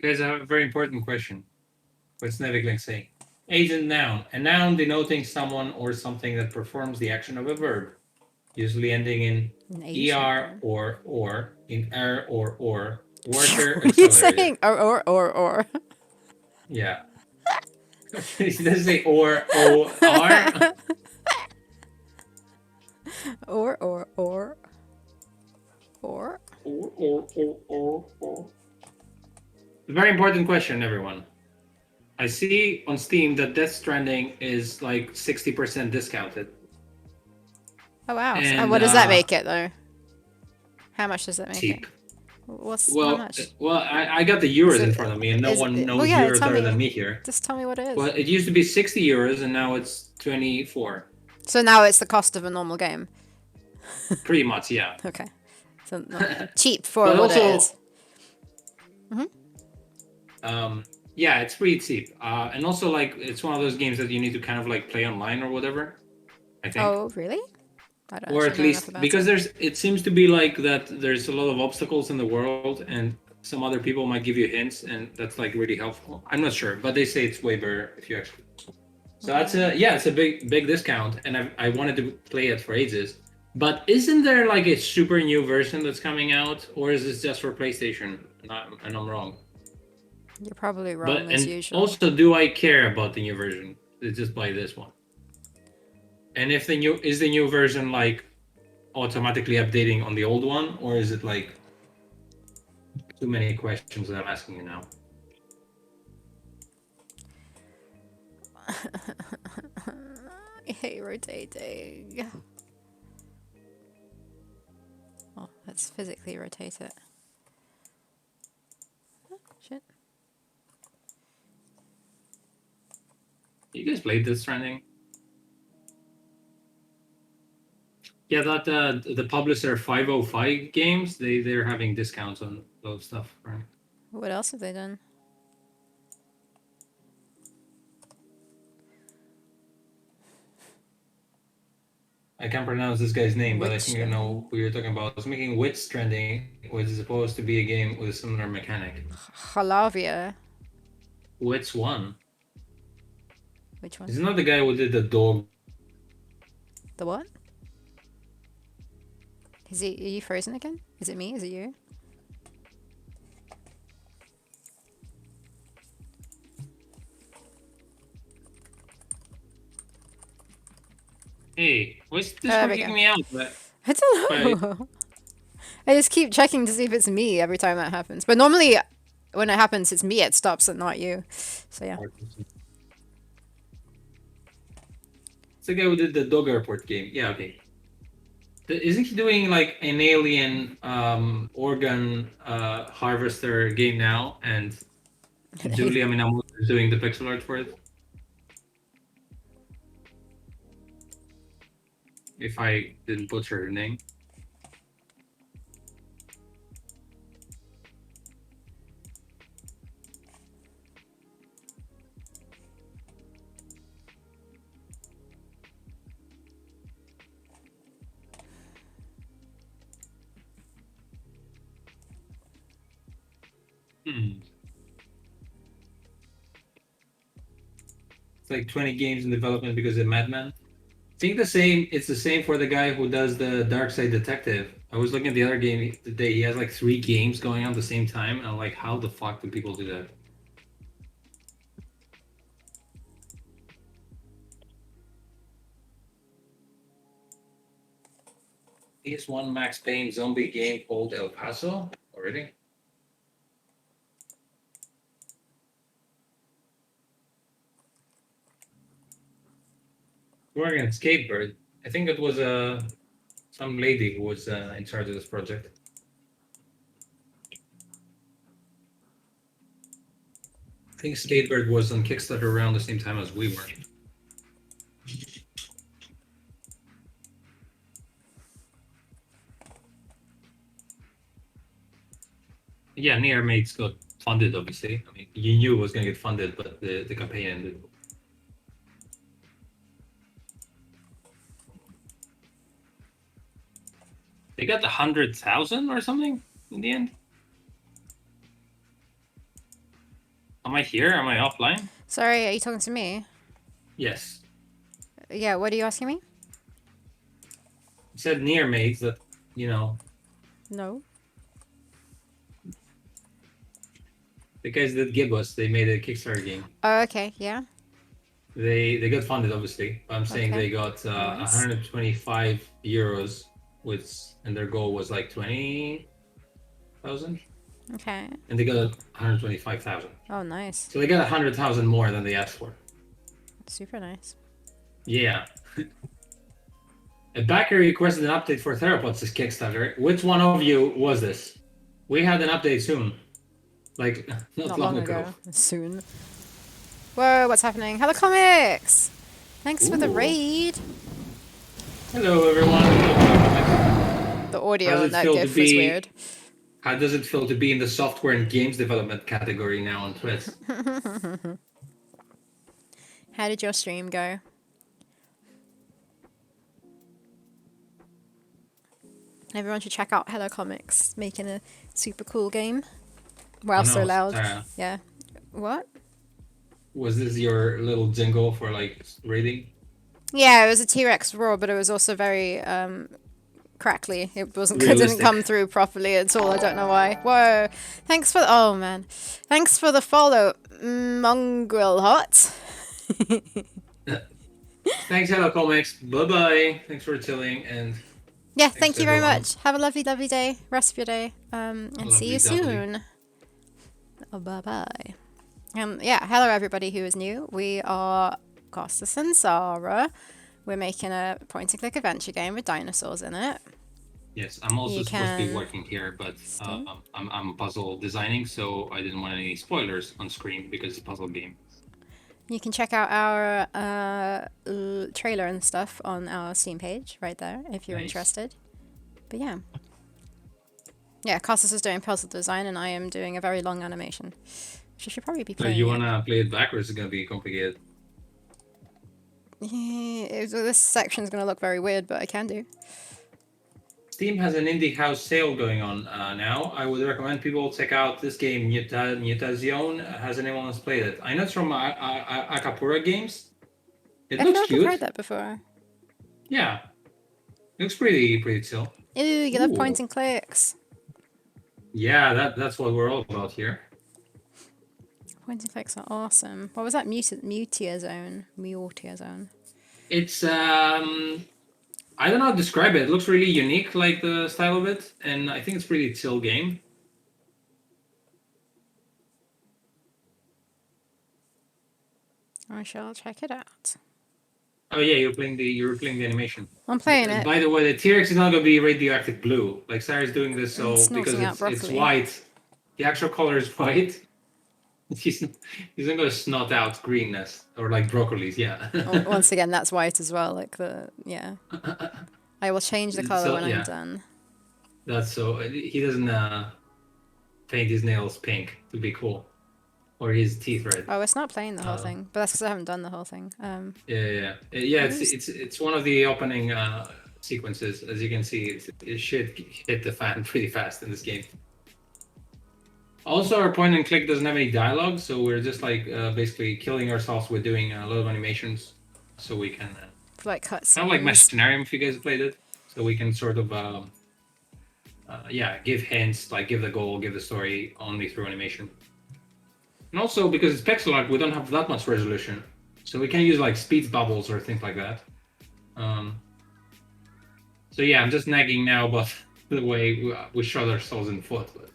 Guys, I have a very important question. What's Nevigling saying? Agent noun. A noun denoting someone or something that performs the action of a verb, usually ending in An Asian. er or, in er or, worker, What are you accelerator. saying? Or. Yeah. Does it say or, o-r? Or. Or. Very important question, everyone. I see on Steam that Death Stranding is like 60% discounted. Oh, wow. So, And, what does that make it, though? How much does that make cheap. it? How Well, much? I got the euros Is in it- front of me, and no is one it- knows well, yeah, euros tell better me. than me here. Just tell me what it is. Well, it used to be 60 euros, and now it's 24. So now it's the cost of a normal game. Pretty much, yeah. Okay. So not cheap for But what it also, is. yeah, it's pretty cheap. And also, like, it's one of those games that you need to kind of like play online or whatever. I think. Oh, really? I don't Or actually at know enough least about because it. it seems to be like that there's a lot of obstacles in the world, and some other people might give you hints, and that's like really helpful. I'm not sure, but they say it's way better if you actually. So that's it's a big discount, and I wanted to play it for ages. But isn't there like a super new version that's coming out, or is this just for PlayStation? And I'm wrong. You're probably But wrong as and usual. also, do I care about the new version? Just buy this one. And if the new version like automatically updating on the old one, or is it like too many questions that I'm asking you now? I hate rotating. Oh, let's physically rotate it. Oh, shit. You guys played this Stranding? Yeah, that the publisher 505 Games, they're having discounts on those stuff, right? What else have they done? I can't pronounce this guy's name, but I Which think I know who you're talking about. It's making Wit Stranding, which is supposed to be a game with a similar mechanic. Halavia. Wit's one. Which one? Isn't that the guy who did the dog? The what? Are you frozen again? Is it me? Is it you? Hey, what's this There for we kicking go. me out? But I don't know. I just keep checking to see if it's me every time that happens. But normally, when it happens, it's me it stops and not you. So yeah. It's the guy who did the dog airport game. Yeah, okay. Isn't he doing like an alien organ harvester game now? And Julia Minamoto is doing the pixel art for it. If I didn't butcher her name. Hmm. It's like 20 games in development because of Madman. I think the same. It's the same for the guy who does the Dark Side Detective. I was looking at the other game today. He has like 3 games going on at the same time, and I'm like, how the fuck do people do that? Here's one Max Payne zombie game called El Paso already. Wearing a skateboard. I think it was some lady who was in charge of this project. I think Skatebird was on Kickstarter around the same time as we were. Yeah, Near Mates got funded, obviously. I mean, you knew it was going to get funded, but the campaign ended. They got 100,000 or something in the end. Am I here? Am I offline? Sorry, are you talking to me? Yes. Yeah, what are you asking me? It said Near Mates that, No. the guys that give us, they made a Kickstarter game. Oh, okay, yeah. They got funded, obviously. I'm saying Okay. they got Nice. 125 euros, and their goal was like 20,000, Okay. and they got 125,000. Oh, nice. So they got 100,000 more than they asked for. Super nice. Yeah. A backer requested an update for Theropods this Kickstarter. Which one of you was this? We had an update soon. Like, not long ago. Soon. Whoa, what's happening? Hello, comics! Thanks for the Ooh. raid. Hello, everyone. The How audio does on it that feel to GIF was be? weird. How does it feel to be in the software and games development category now on Twitch? How did your stream go? Everyone should check out Hello Comics, making a super cool game. Wow, Oh so no, loud. Sarah. Yeah. What? Was this your little jingle for like rating? Yeah, it was a T-Rex roar, but it was also very crackly. It wasn't. It didn't Realistic. come through properly at all. I don't know why. Whoa! Thanks for. Oh man, thanks for the follow, Mongrel Hot. Thanks, Hello Comics. Bye bye. Thanks for chilling and Yeah, thanks thank to you very everyone. much. Have a lovely, lovely day. Rest of your day. And see Lovely, you doubly. soon. Oh, bye bye. Yeah, hello everybody who is new. We are Costas and Sarah. We're making a point-and-click adventure game with dinosaurs in it. Yes, I'm also You supposed to be can working here, but stay. I'm puzzle designing, so I didn't want any spoilers on screen because it's a puzzle game. You can check out our trailer and stuff on our Steam page right there if you're Nice. interested. But yeah. Yeah, Costas is doing puzzle design and I am doing a very long animation. She should probably be So playing you it. wanna play it backwards? It's gonna be complicated. Yeah, this section's going to look very weird, but I can do. Steam has an indie house sale going on now. I would recommend people check out this game, Mutazione. Has anyone else played it? I know it's from Akapura Games. It I feel looks like I've cute. heard that before. Yeah, it looks pretty chill. Ooh, you love points Ooh. and clicks. Yeah, that's what we're all about here. Points and clicks are awesome. What was that? Mutia Zone. Mutia Zone. It's I don't know how to describe it. It looks really unique, like the style of it, and I think it's pretty chill game. I shall check it out. Oh yeah, you're playing the animation. I'm playing it. By the way, the T-Rex is not gonna be radioactive blue. Like Sarah's doing this And so because snorting out it's broccoli. white. The actual color is white. He's he's not gonna snot out greenness or like broccolis. Yeah. Once again, that's white as well. Like yeah. I will change the color So when I'm yeah, done. that's so he doesn't paint his nails pink to be cool or his teeth red. Oh, it's not playing the whole Uh, thing, but that's because I haven't done the whole thing. yeah. Where's It's one of the opening sequences. As you can see, it should hit the fan pretty fast in this game. Also, our point and click doesn't have any dialogue, so we're just like basically killing ourselves with doing a lot of animations, so we can like kind of like cutscenes? Machinarium if you guys played it, so we can sort of give hints, like give the goal, give the story only through animation. And also because it's pixel art, we don't have that much resolution, so we can use like speed bubbles or things like that. So yeah, I'm just nagging now about the way we shot ourselves in the foot. But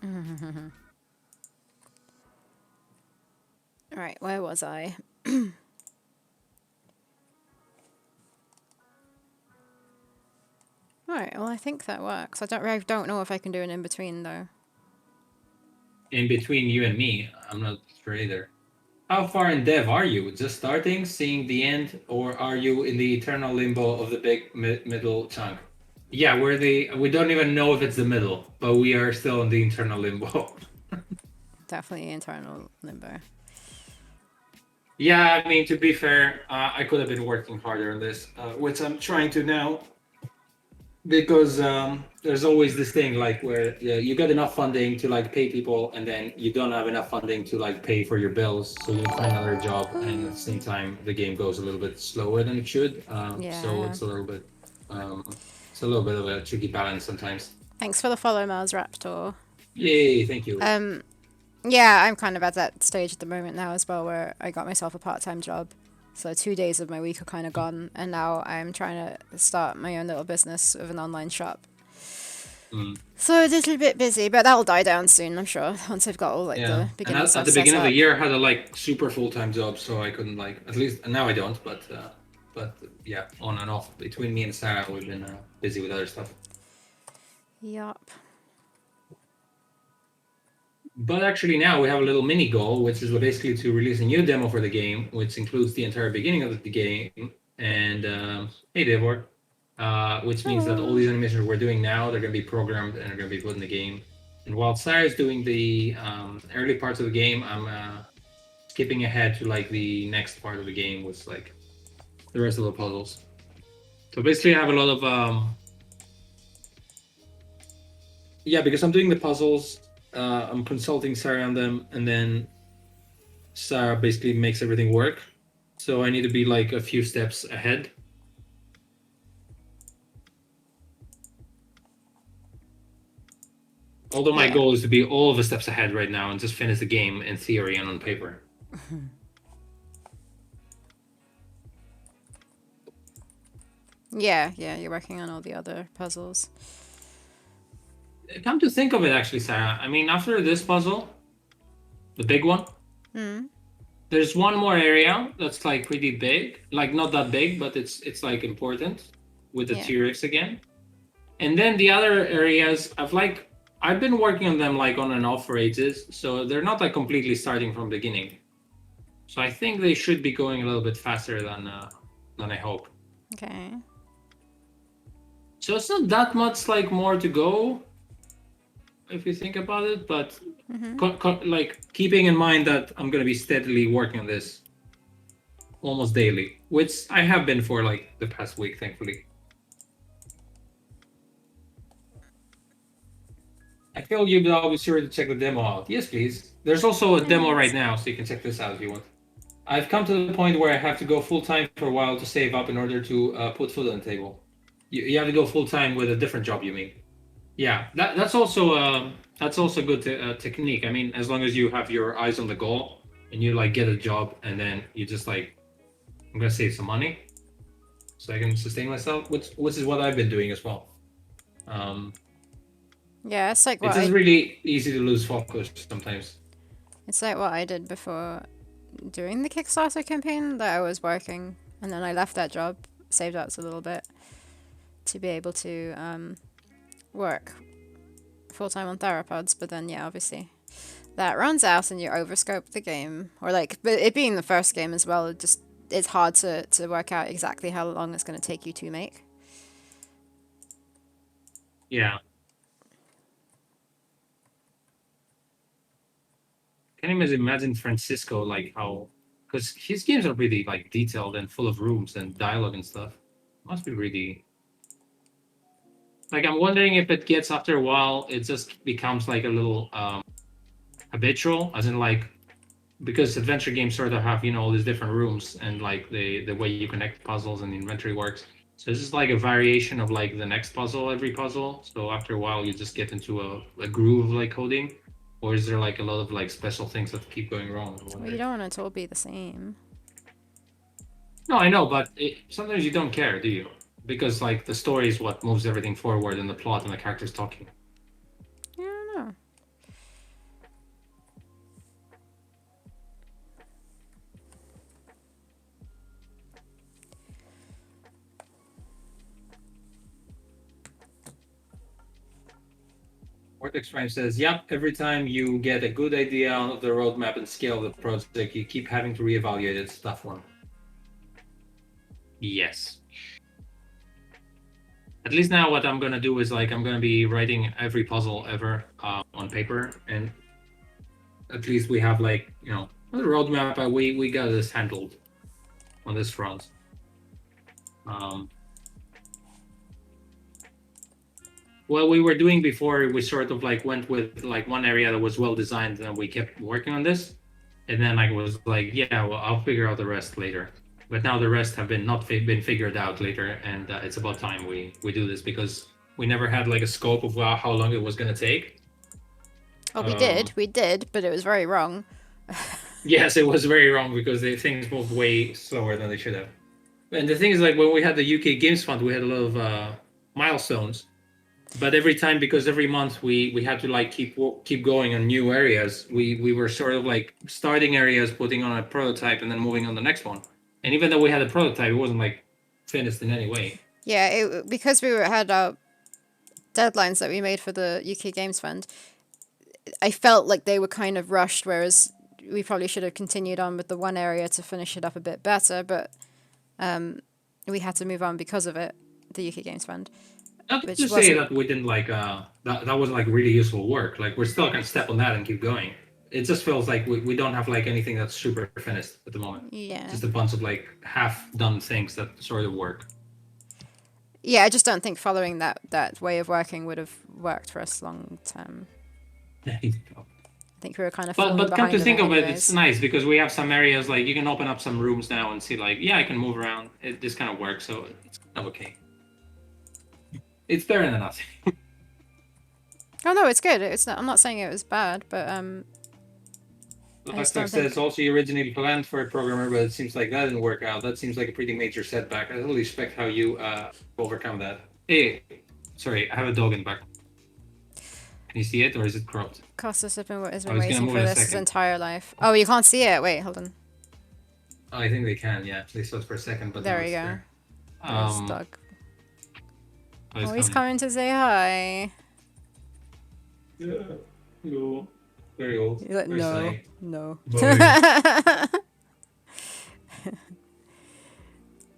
Right, where was I? Alright, well I think that works. I don't know if I can do an in between though. in between you and me, I'm not sure either. How far in dev are you? Just starting, seeing the end, or are you in the eternal limbo of the big middle chunk? Yeah, we don't even know if it's the middle, but we are still in the eternal limbo. Definitely internal limbo. Yeah, I mean, to be fair, I could have been working harder on this, which I'm trying to now, because there's always this thing like where you get enough funding to like pay people, and then you don't have enough funding to like pay for your bills, so you find another job, and at the same time, the game goes a little bit slower than it should. So Yeah. um, it's a little bit of a tricky balance sometimes. Thanks for the follow, Mars Raptor. Yay! Thank you. Yeah, I'm kind of at that stage at the moment now as well where I got myself a part-time job. So 2 days of my week are kind of gone, and now I'm trying to start my own little business with an online shop. So a little bit busy, but that'll die down soon, I'm sure, once I've got all like Yeah, the and beginning at stuff the set beginning of the up. year, I had a like super full-time job, so I couldn't like at least now I don't, but yeah, on and off between me and Sarah, we've been busy with other stuff. Yup. But actually, now we have a little mini goal, which is basically to release a new demo for the game, which includes the entire beginning of the game. And hey, Devor, which means that all these animations we're doing now, they're going to be programmed and are going to be put in the game. And while Sarah's doing the early parts of the game, I'm skipping ahead to like the next part of the game, with like the rest of the puzzles. So basically, I have a lot of yeah, because I'm doing the puzzles. I'm consulting Sarah on them, and then Sarah basically makes everything work. So I need to be like a few steps ahead. Although my Yeah. goal is to be all of the steps ahead right now and just finish the game in theory and on paper. Yeah, you're working on all the other puzzles. Come to think of it, actually, Sarah, I mean, after this puzzle, the big one, there's one more area that's like pretty big, like not that big, but it's like important, with the Yeah. T-Rex again. And then the other areas, I've been working on them like on and off for ages, so they're not like completely starting from beginning. So I think they should be going a little bit faster than I hope. Okay. So it's not that much like more to go, if you think about it, but like keeping in mind that I'm gonna be steadily working on this almost daily, which I have been for like the past week, thankfully. I feel you'd all be sure to check the demo out. Yes, please. There's also a demo right now, so you can check this out if you want. I've come to the point where I have to go full time for a while to save up in order to put food on the table. You have to go full time with a different job, you mean? Yeah, that's also good technique. I mean, as long as you have your eyes on the goal and you like get a job, and then you just like, I'm gonna save some money. so I can sustain myself, which is what I've been doing as well. Um, Yeah, it's just really easy to lose focus sometimes. it's like what I did before doing the Kickstarter campaign, that I was working and then I left that job, saved up a little bit to be able to work full time on Theropods, but then yeah, obviously that runs out and you overscope the game. Or like, but it being the first game as well, it's hard to work out exactly how long it's going to take you to make. Yeah. Can you imagine Francisco, like how, because his games are really like detailed and full of rooms and dialogue and stuff. Must be really like, I'm wondering if it gets, after a while, it just becomes like a little habitual, as in like, because adventure games sort of have, all these different rooms and like the way you connect puzzles and the inventory works. So it's just like a variation of like the next puzzle every puzzle. So after a while, you just get into a groove of like coding, or is there like a lot of like special things that keep going wrong? Well, you don't want it to all be the same. No, I know, but sometimes you don't care, do you? Because like the story is what moves everything forward, and the plot and the characters talking. I don't know. Vortex Prime says, "Yep. Every time you get a good idea of the roadmap and scale of the project, you keep having to reevaluate it. It's a tough one." Yes. At least now, what I'm gonna do is like I'm gonna be writing every puzzle ever on paper, and at least we have like the roadmap. We got this handled on this front. Um, what we were doing before, we sort of like went with like one area that was well designed, and we kept working on this, and then I was like, yeah, well, I'll figure out the rest later. But now the rest have been not been figured out later, and it's about time we do this, because we never had like a scope of how long it was gonna take. Oh, we did, but it was very wrong. Yes, it was very wrong because things moved way slower than they should have. And the thing is, like when we had the UK Games Fund, we had a lot of milestones. But every time, because every month we had to like keep going on new areas, we were sort of like starting areas, putting on a prototype, and then moving on the next one. And even though we had a prototype, it wasn't like finished in any way. Yeah, because we had our deadlines that we made for the UK Games Fund, I felt like they were kind of rushed, whereas we probably should have continued on with the one area to finish it up a bit better, but we had to move on because of it, the UK Games Fund, Not which to say wasn't. that we didn't like that was like really useful work. Like we're still gonna step on that and keep going. It just feels like we don't have like anything that's super finished at the moment. Yeah. Just a bunch of like half done things that sort of work. Yeah, I just don't think following that way of working would have worked for us long term. I think we were kind of falling But come behind to in it think of it, it's anyways. nice because we have some areas like you can open up some rooms now and see like, yeah, I can move around. This kind of works, so it's kind of okay. It's better than nothing. Oh no, it's good. It's not. I'm not saying it was bad, but I just Lexner don't think. says also you originally planned for a programmer, but it seems like that didn't work out. That seems like a pretty major setback. I totally respect how you overcome that. Hey, sorry, I have a dog in the back. Can you see it, or is it cropped? Costas has been I was gonna waiting move for in a this his second. entire life. Oh, you can't see it. Wait, hold on. Oh, I think they can. Yeah, they saw it for a second, but There now we it's go. there. There's Doug. Oh, Oh, he's coming to say hi. Yeah. Hello. Very old. He's like, Very no, sunny. no.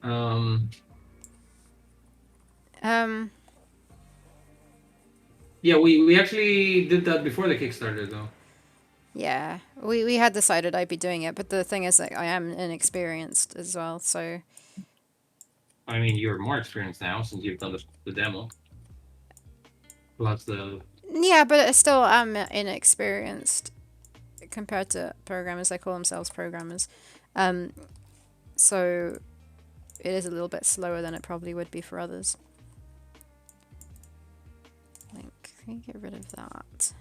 Um. um, Yeah, we actually did that before the Kickstarter, though. yeah, we had decided I'd be doing it, but the thing is that I am inexperienced as well, so I mean, you're more experienced now since you've done the demo. Plus the. yeah, but I still am inexperienced compared to programmers. They call themselves programmers, um, so it is a little bit slower than it probably would be for others. Like, can you get rid of that?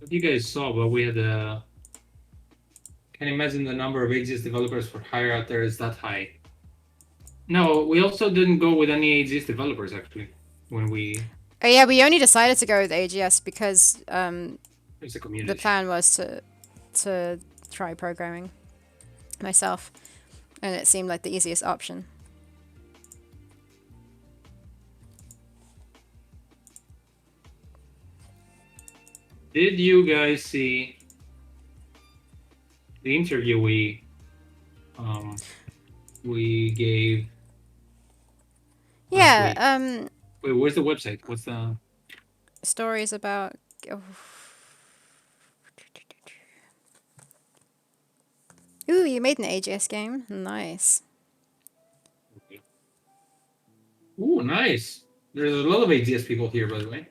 If you guys saw, but we had can imagine the number of AGS developers for hire out there is that high. No, we also didn't go with any AGS developers actually when we. Oh yeah, we only decided to go with AGS because It's a the community. plan was to try programming myself, and it seemed like the easiest option. Did you guys see the interview we gave? Yeah, Wait, where's the website? What's the stories about. Oh. Ooh, you made an AGS game. Nice. Ooh, nice. There's a lot of AGS people here, by the way.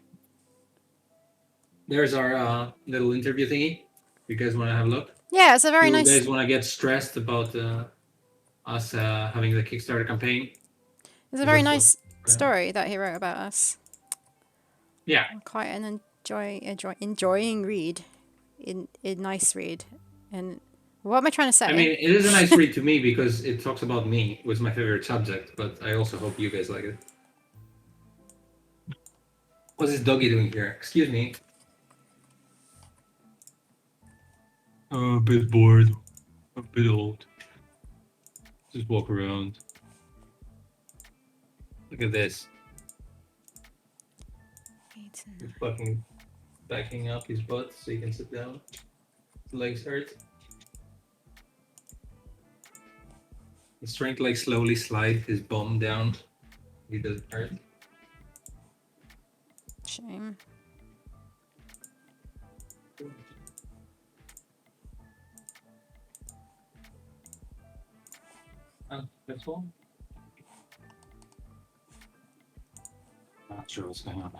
There's our little interview thingy. You guys want to have a look? Yeah, it's a very You nice. guys want to get stressed about us having the Kickstarter campaign? It's a very nice story that he wrote about us. Yeah. Quite an enjoying read, a nice read, and what am I trying to say? I mean, it is a nice read to me because it talks about me, was my favorite subject. But I also hope you guys like it. What's this doggy doing here? Excuse me. A bit bored, a bit old. Just walk around. Look at this. He's fucking backing up his butt so he can sit down. His legs hurt. He's trying to like slowly slide his bum down. He doesn't hurt. Shame. That's all. Not sure what's going on.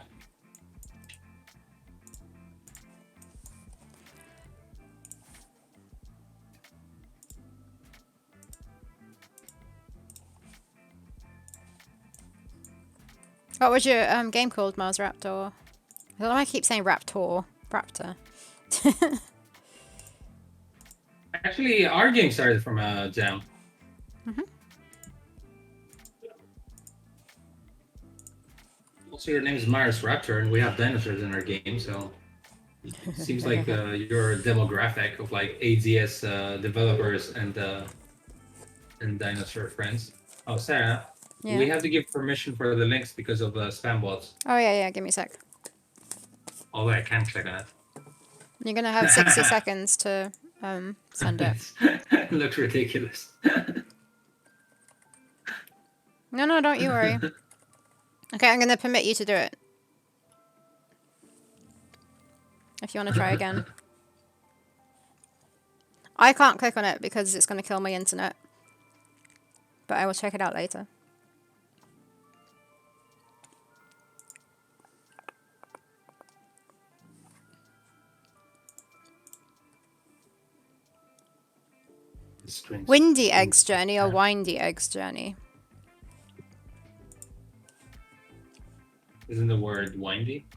What was your game called, Mars Raptor? I don't know why I keep saying Raptor. Raptor. Actually, our game started from a jam. Also, your name is Mars Raptor, and we have dinosaurs in our game, so it seems like your demographic of like ADS developers and dinosaur friends. Oh, Sarah, Yeah. we have to give permission for the links because of spam bots. Oh yeah, give me a sec. Although I can't click on it. You're gonna have 60 seconds to send it. It looks ridiculous. No, don't you worry. Okay, I'm gonna permit you to do it. If you want to try again. I can't click on it because it's gonna kill my internet. But I will check it out later. Windy Eggs Journey or Windy Eggs Journey? Isn't the word windy?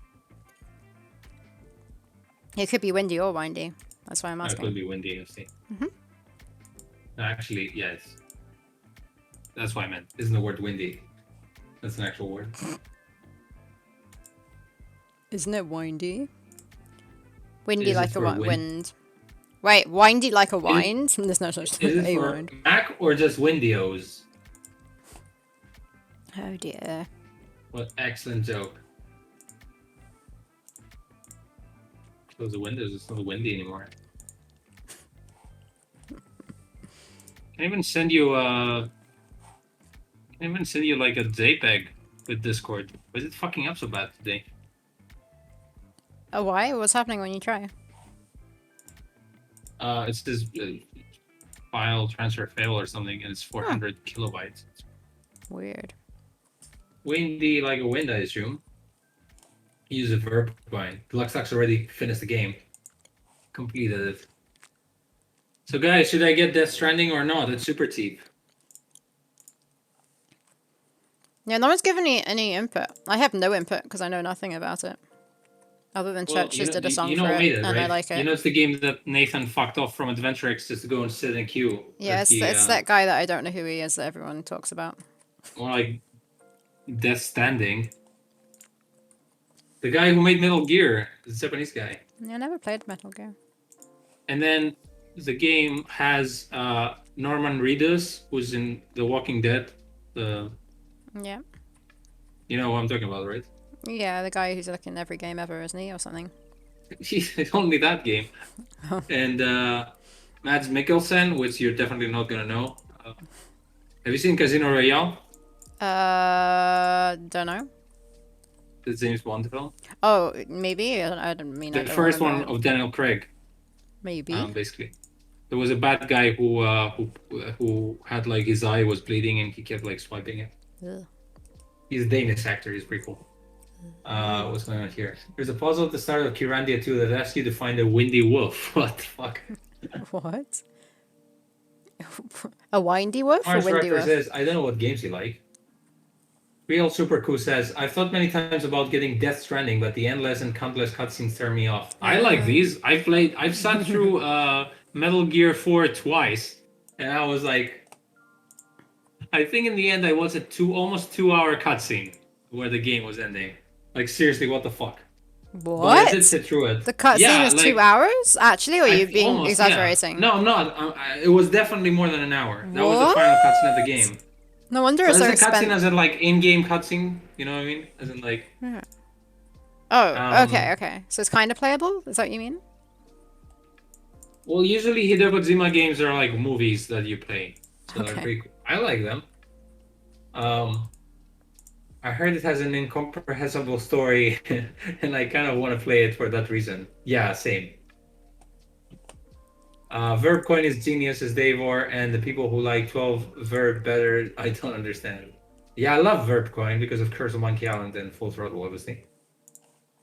It could be windy or windy. That's why I'm asking. It could be windy, I see. No, actually, yes. That's what I meant. Isn't the word windy? That's an actual word. Isn't it windy? Windy Is like it a for wind. Wait, windy like a wind? There's no such thing Is as it a for wind. Mac or just Windows? Oh dear. What excellent joke. Close the windows, it's not windy anymore. Can I even send you like a JPEG with Discord? Why is it fucking up so bad today? Oh, why? What's happening when you try? It's this file transfer fail or something, and it's 400 kilobytes. Weird. Windy like a wind, I assume. Use a verb combine. Luxtax already finished the game. Completed it. So guys, should I get Death Stranding or not? It's super cheap. Yeah, no one's given me any input. I have no input because I know nothing about it. Other than Well, Church just did a song you know for what it, made it, and I right? like You it. know it's the game that Nathan fucked off from Adventure X just to go and sit in queue. Yeah, That he it's that guy that I don't know who he is that everyone talks about. more like Death Standing. The guy who made Metal Gear, the Japanese guy. Yeah, I never played Metal Gear. And then the game has Norman Reedus, who's in The Walking Dead. The Yeah. You know what I'm talking about, right? Yeah, the guy who's like in every game ever, isn't he, or something? He's only that game. And Mads Mikkelsen, which you're definitely not gonna know. Have you seen Casino Royale? Don't know. The James Bond film. Oh, maybe. I don't mean I The don't first remember one it. of Daniel Craig, Maybe. basically. There was a bad guy who had like his eye was bleeding and he kept like swiping it. Ugh. He's a Danish actor. He's pretty cool. What's going on here? There's a puzzle at the start of Kirandia 2 that asks you to find a windy wolf. What the fuck? What? A windy wolf or Mars windy Raptor wolf? says, I don't know what games you like. Real Super Cool says, I've thought many times about getting Death Stranding, but the endless and countless cutscenes turn me off. I like these. I've sat through Metal Gear 4 twice, and I was like, I think in the end I was a almost 2 hour cutscene where the game was ending. Like seriously, what the fuck? But I did What? sit through it. The cutscene Yeah, is like 2 hours? Actually, or are you being almost, yeah. exaggerating? No, I'm not. It was definitely more than an hour. That was the What? final cutscene of the game. No wonder So it's as so a cutscene, expensive. as in like in-game cutscene, you know what I mean? As in like, Oh, um, okay. So it's kind of playable? Is that what you mean? well, usually Hideo Kojima games are like movies that you play, so they're Okay. pretty cool. I like them. Um, I heard it has an incomprehensible story, and I kind of want to play it for that reason. Yeah, same. Verbcoin is genius, as Davor, and the people who like 12 Verb better, I don't understand. Yeah, I love Verbcoin because of Curse of Monkey Island and Full Throttle, obviously.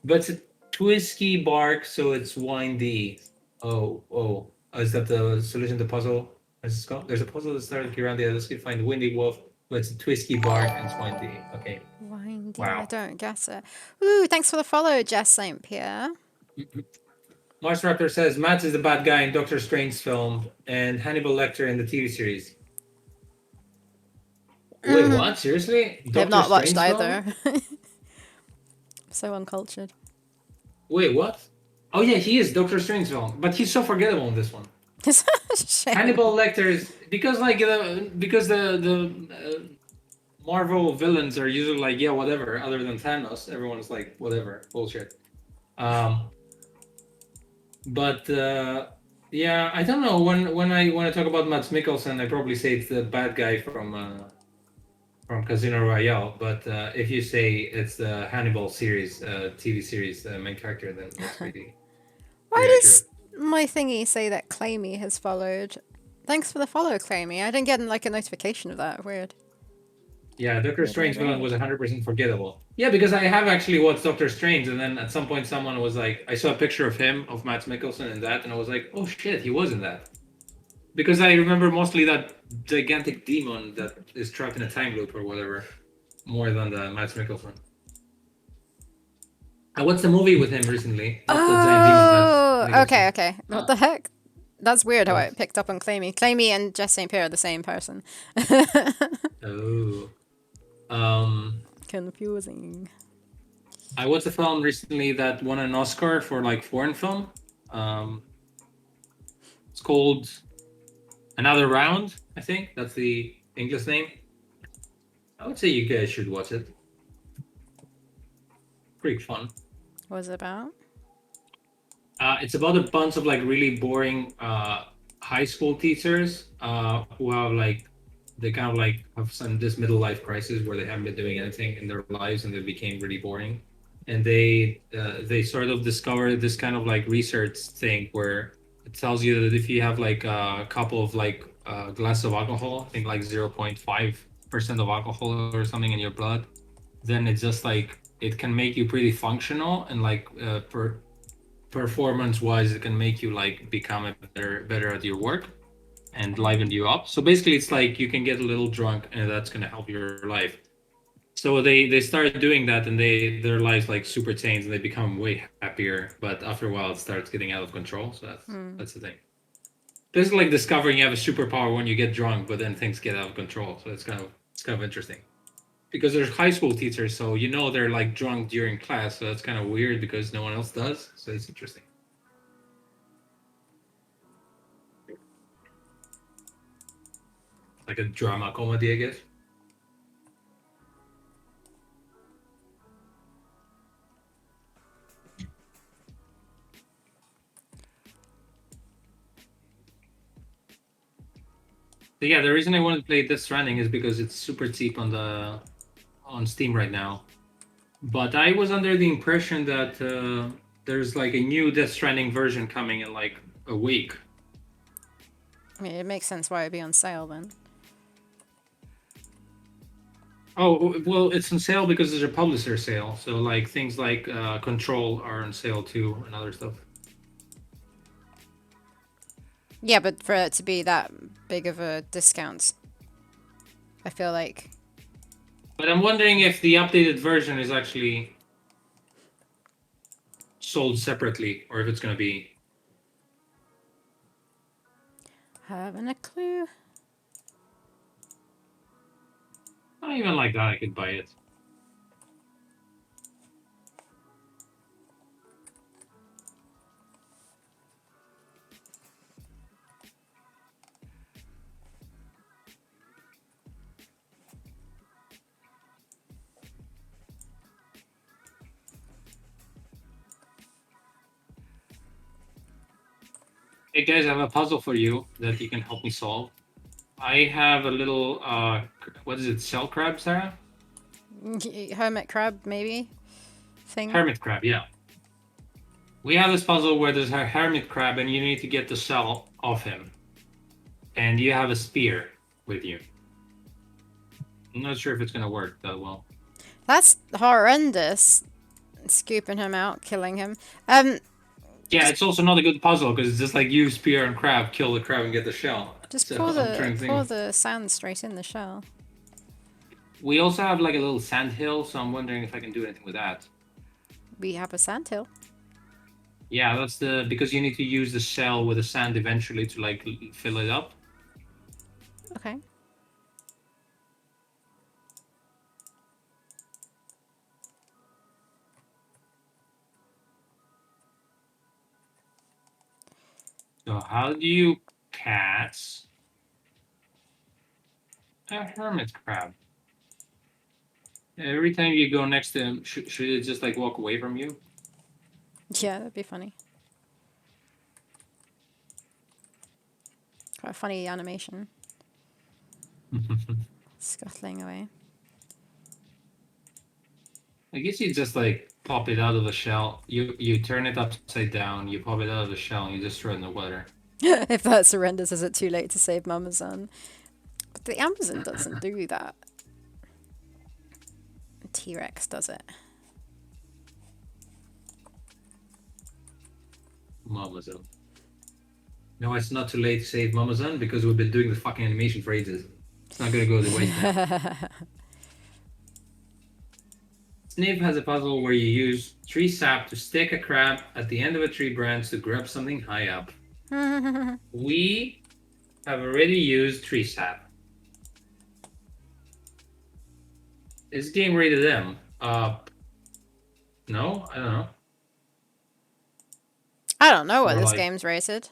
But it's a twisty bark, so it's windy. Oh. Is that the solution to the puzzle? As it's called? There's a puzzle that started around the Let's find Windy Wolf, but it's a twisty bark and it's windy. Okay. Windy, I Wow. don't guess it. Ooh, thanks for the follow, Jess St. Pierre. Mars Raptor says Matt is the bad guy in Doctor Strange's film and Hannibal Lecter in the TV series. Wait, what? Seriously? I've not watched Strange either. film? So uncultured. Wait, what? Oh yeah, he is Doctor Strange film, but he's so forgettable in this one. It's a shame. Hannibal Lecter is because the Marvel villains are usually like yeah whatever other than Thanos everyone's like whatever bullshit. But yeah, I don't know when I talk about Mads Mikkelsen I probably say it's the bad guy from Casino Royale. But if you say it's the Hannibal series TV series main character then that's pretty. Why pretty does accurate. my thingy say that Claimy has followed? Thanks for the follow, Claimy. I didn't get like a notification of that. Weird. Yeah, Doctor Strange villain was 100% forgettable. Yeah, because I have actually watched Doctor Strange, and then at some point someone was like, I saw a picture of him, of Mads Mikkelsen in that, and I was like, oh shit, he was in that. Because I remember mostly that gigantic demon that is trapped in a time loop or whatever, more than the Mads Mikkelsen. I watched a movie with him recently, not the giant demon Mads Mikkelsen. Okay. What the heck? That's weird how What? I picked up on Claimy. Claimy and Jess St. Pierre are the same person. Oh. Confusing. I watched a film recently that won an Oscar for like foreign film. It's called Another Round, I think. That's the English name. I would say you guys should watch it. Pretty fun. What's it about? It's about a bunch of like really boring high school teachers who have like they kind of like have this middle life crisis where they haven't been doing anything in their lives and they became really boring, and they sort of discover this kind of like research thing where it tells you that if you have like a couple of like glasses of alcohol, I think like 0.5% of alcohol or something in your blood, then it's just like it can make you pretty functional and like performance wise it can make you like become a better at your work and liven you up. So basically it's like you can get a little drunk and that's going to help your life. So they started doing that, and their lives like super changed, and they become way happier. But after a while, it starts getting out of control. So that's the thing. This is like discovering you have a superpower when you get drunk, but then things get out of control. So it's kind of interesting because there's high school teachers, so they're like drunk during class. So that's kind of weird because no one else does. So it's interesting. Like a drama comedy, I guess. But yeah, the reason I wanted to play Death Stranding is because it's super cheap on Steam right now. But I was under the impression that there's like a new Death Stranding version coming in like a week. I mean, it makes sense why it'd be on sale then. Oh, well, it's on sale because there's a publisher sale. So like things like Control are on sale too and other stuff. Yeah, but for it to be that big of a discount, I feel like. But I'm wondering if the updated version is actually sold separately or if it's going to be. Having a clue. Not even like that, I could buy it. Hey guys, I have a puzzle for you that you can help me solve. I have a little, what is it, shell crab, Sarah? Hermit crab, maybe? Thing. Hermit crab, yeah. We have this puzzle where there's a hermit crab and you need to get the shell off him. And you have a spear with you. I'm not sure if it's going to work that well. That's horrendous. Scooping him out, killing him. Yeah, it's also not a good puzzle because it's just like you, spear, and crab, kill the crab and get the shell. Just So pour I'm the trying to pour think. the sand straight in the shell. We also have like a little sand hill, so I'm wondering if I can do anything with that. We have a sandhill. Yeah, that's because you need to use the shell with the sand eventually to like fill it up. Okay. So how do you catch a hermit crab? Every time you go next to him, should it just like walk away from you? Yeah, that'd be funny. Quite a funny animation. Scuttling away. I guess you just like pop it out of the shell. You turn it upside down. You pop it out of the shell, and you just throw it in the water. If that surrenders, is it too late to save Amazon? But the Amazon doesn't do that. T-Rex does it. Mamazon. No, it's not too late to save Mamazon because we've been doing the fucking animation for ages. It's not gonna go to waste now. Snape has a puzzle where you use tree sap to stick a crab at the end of a tree branch to grab something high up. We have already used tree sap. Is game rated M? No, I don't know. I don't know what Or this like, game's rated.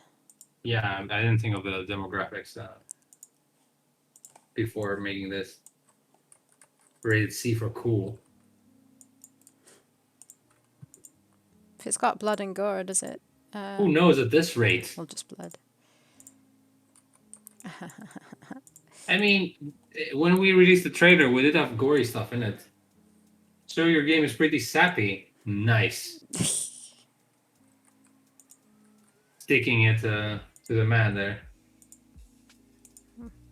yeah, I didn't think of the demographics before making this. Rated C for cool. If it's got blood and gore, does it? Who knows at this rate? Well, just blood. I mean, when we released the trailer, we did have gory stuff in it. So your game is pretty sappy. Nice. Sticking it to the man there.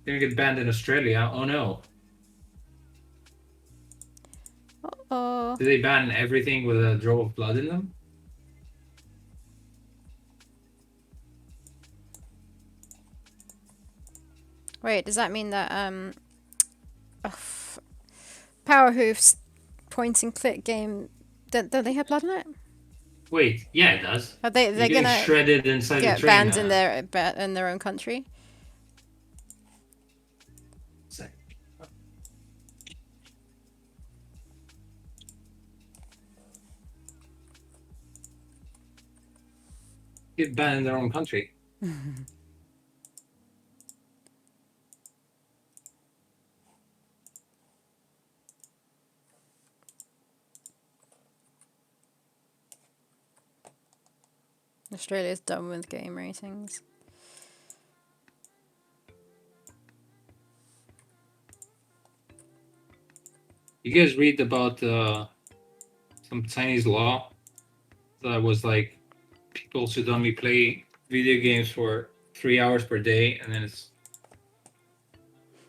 Gonna get banned in Australia. Oh no. Oh. Do they ban everything with a drop of blood in them? Wait, does that mean that Power Hoof's point and click game, don't they have blood in it? Wait, yeah, it does. Are they? You're They're getting gonna shredded inside the get train. banned in their own country. Sec. Get banned in their own country. Australia's done with game ratings. You guys read about some Chinese law that was like people should only play video games for 3 hours per day, and then it's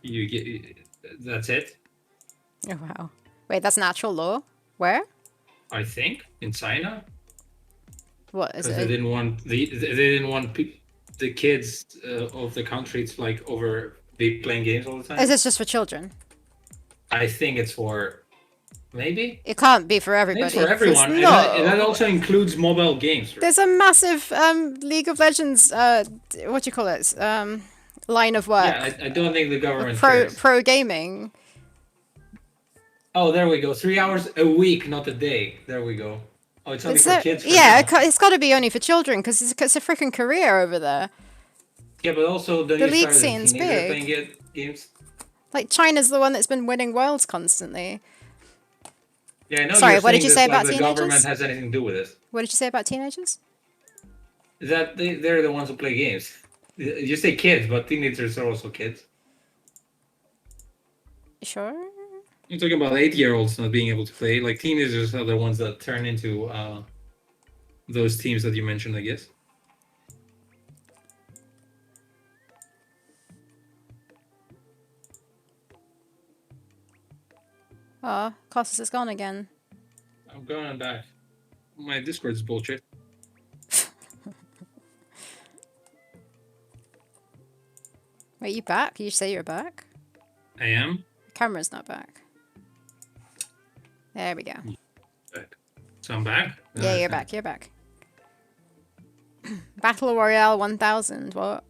you get that's it. Oh wow! Wait, that's natural law. Where? I think in China, What is because they it? didn't want they didn't want the kids of the country to like over be playing games all the time. Is this just for children? I think it's for maybe. It can't be for I think everybody. it's for everyone. And that also includes mobile games. There's a massive League of Legends. What do you call it? Line of work. Yeah, I don't think the government cares. Pro gaming. Oh, there we go. 3 hours a week, not a day. There we go. Oh, it's only for kids. Yeah, it's got to be only for children because it's a freaking career over there. Yeah, but also the league scene's big. Playing games. Like China's the one that's been winning worlds constantly. Yeah, I know. Sorry, what did you say about the teenagers? government has anything to do with this? What did you say about teenagers? That they're the ones who play games. You say kids, but teenagers are also kids. Sure. I'm talking about 8-year-olds not being able to play. Like teenagers are the ones that turn into those teams that you mentioned, I guess. Oh, Costas is gone again. I'm going back. My Discord's bullshit. Wait, you back? You say you're back? I am. The camera's not back. There we go. Back. So I'm back? Yeah, you're back. You're back. Battle Royale 1000. What?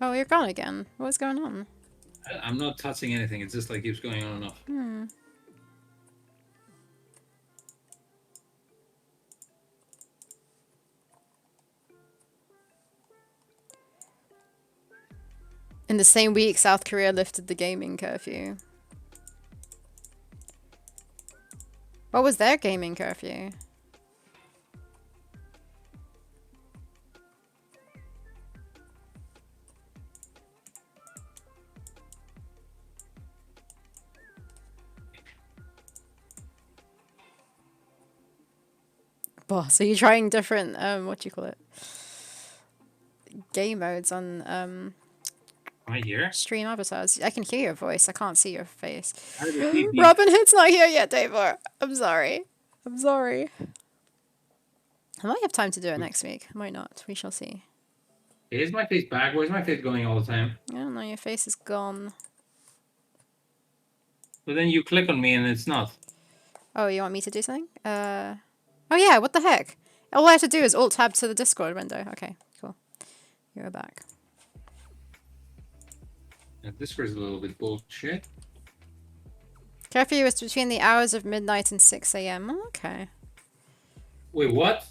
Oh, you're gone again. What's going on? I'm not touching anything. It's just like keeps going on and off. In the same week, South Korea lifted the gaming curfew. What was their gaming curfew? Boss, are you trying different, what do you call it? Game modes on, Am I here? stream avatars. I can hear your voice. I can't see your face. Robin Robin Hood's not here yet, Davor. I'm sorry. I'm sorry. I might have time to do it next week. I might not. We shall see. Is my face back? Where's my face going all the time? I don't know. Your face is gone. But then you click on me and it's not. Oh, you want me to do something? Oh yeah, what the heck? All I have to do is alt-tab to the Discord window. Okay, cool. You're back. Yeah, Discord's a little bit bullshit. Curfew is between the hours of midnight and 6 a.m. Okay. Wait, what?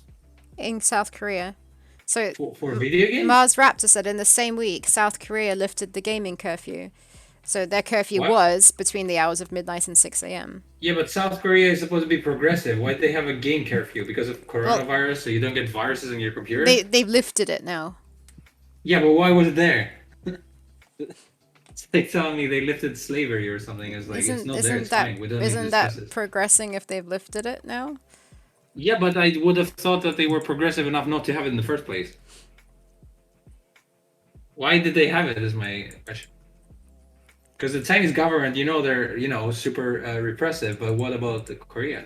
In South Korea. So For video games? Mars Raptor said in the same week, South Korea lifted the gaming curfew. So their curfew What? was between the hours of midnight and 6 a.m. Yeah, but South Korea is supposed to be progressive. Why'd they have a game curfew? Because of coronavirus, so you don't get viruses in your computer? They've lifted it now. Yeah, but why was it there? It's like telling me they lifted slavery or something. It's like, it's not there, it's fine. We don't need to discuss it. Progressing if they've lifted it now? Yeah, but I would have thought that they were progressive enough not to have it in the first place. Why did they have it is my question. Because the Chinese government, they're, super repressive, but what about the Korea?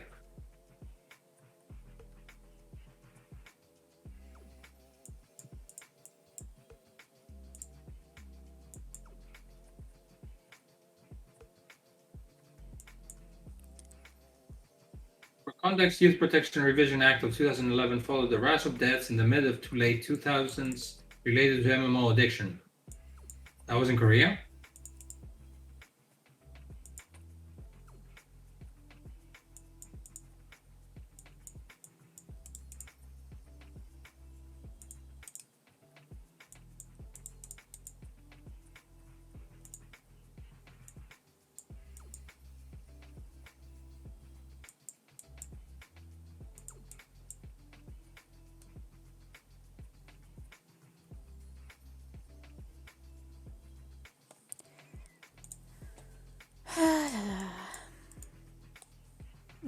Context Youth Protection Revision Act of 2011 followed the rash of deaths in the mid to late 2000s related to MMO addiction. That was in Korea?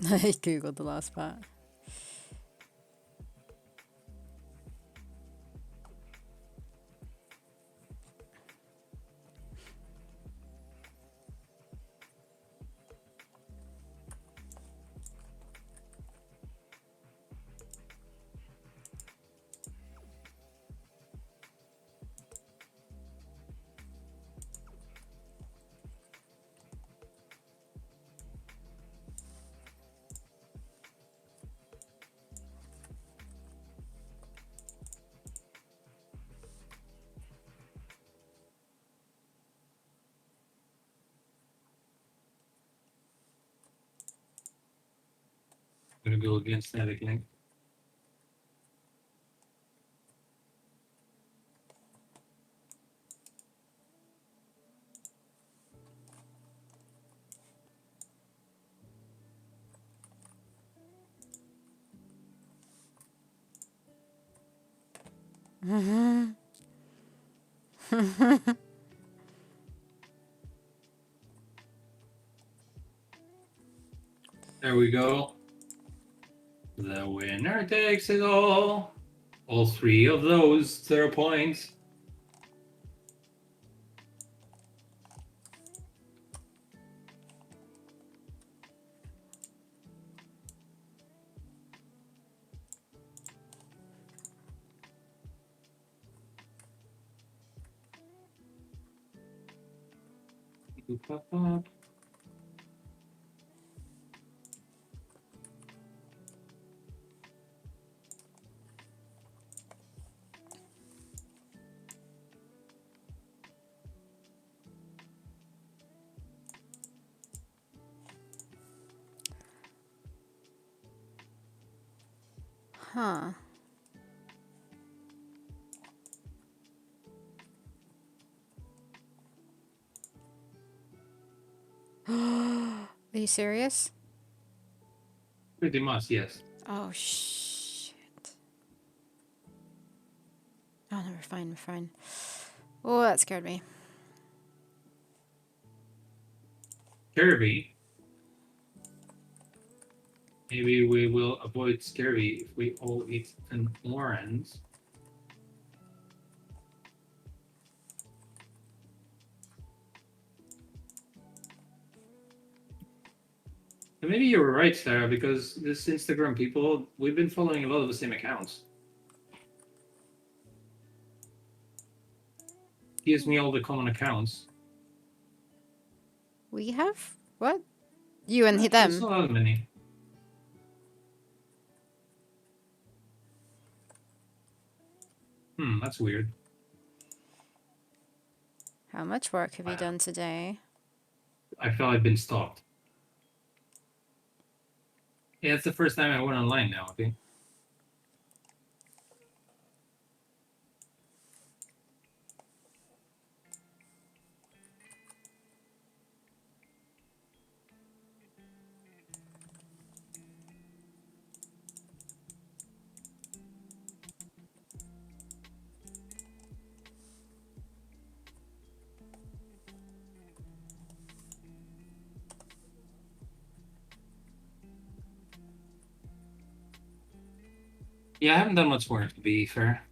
I googled the last part. I'm gonna go against static link. There we go. The winner takes it all. All three of those 0 points. Huh. Are you serious? Pretty much, yes. Oh, shit. Oh, no, we're fine, we're fine. Oh, that scared me. Kirby. Maybe we will avoid scurvy if we all eat an orange. And maybe you were right, Sarah, because this Instagram people, we've been following a lot of the same accounts. Gives me all the common accounts. We have? What? You and There's them? not that many. That's weird. How much work have you done today? I felt I've been stalked. Yeah, it's the first time I went online now, I think. Yeah, I haven't done much work, to be fair.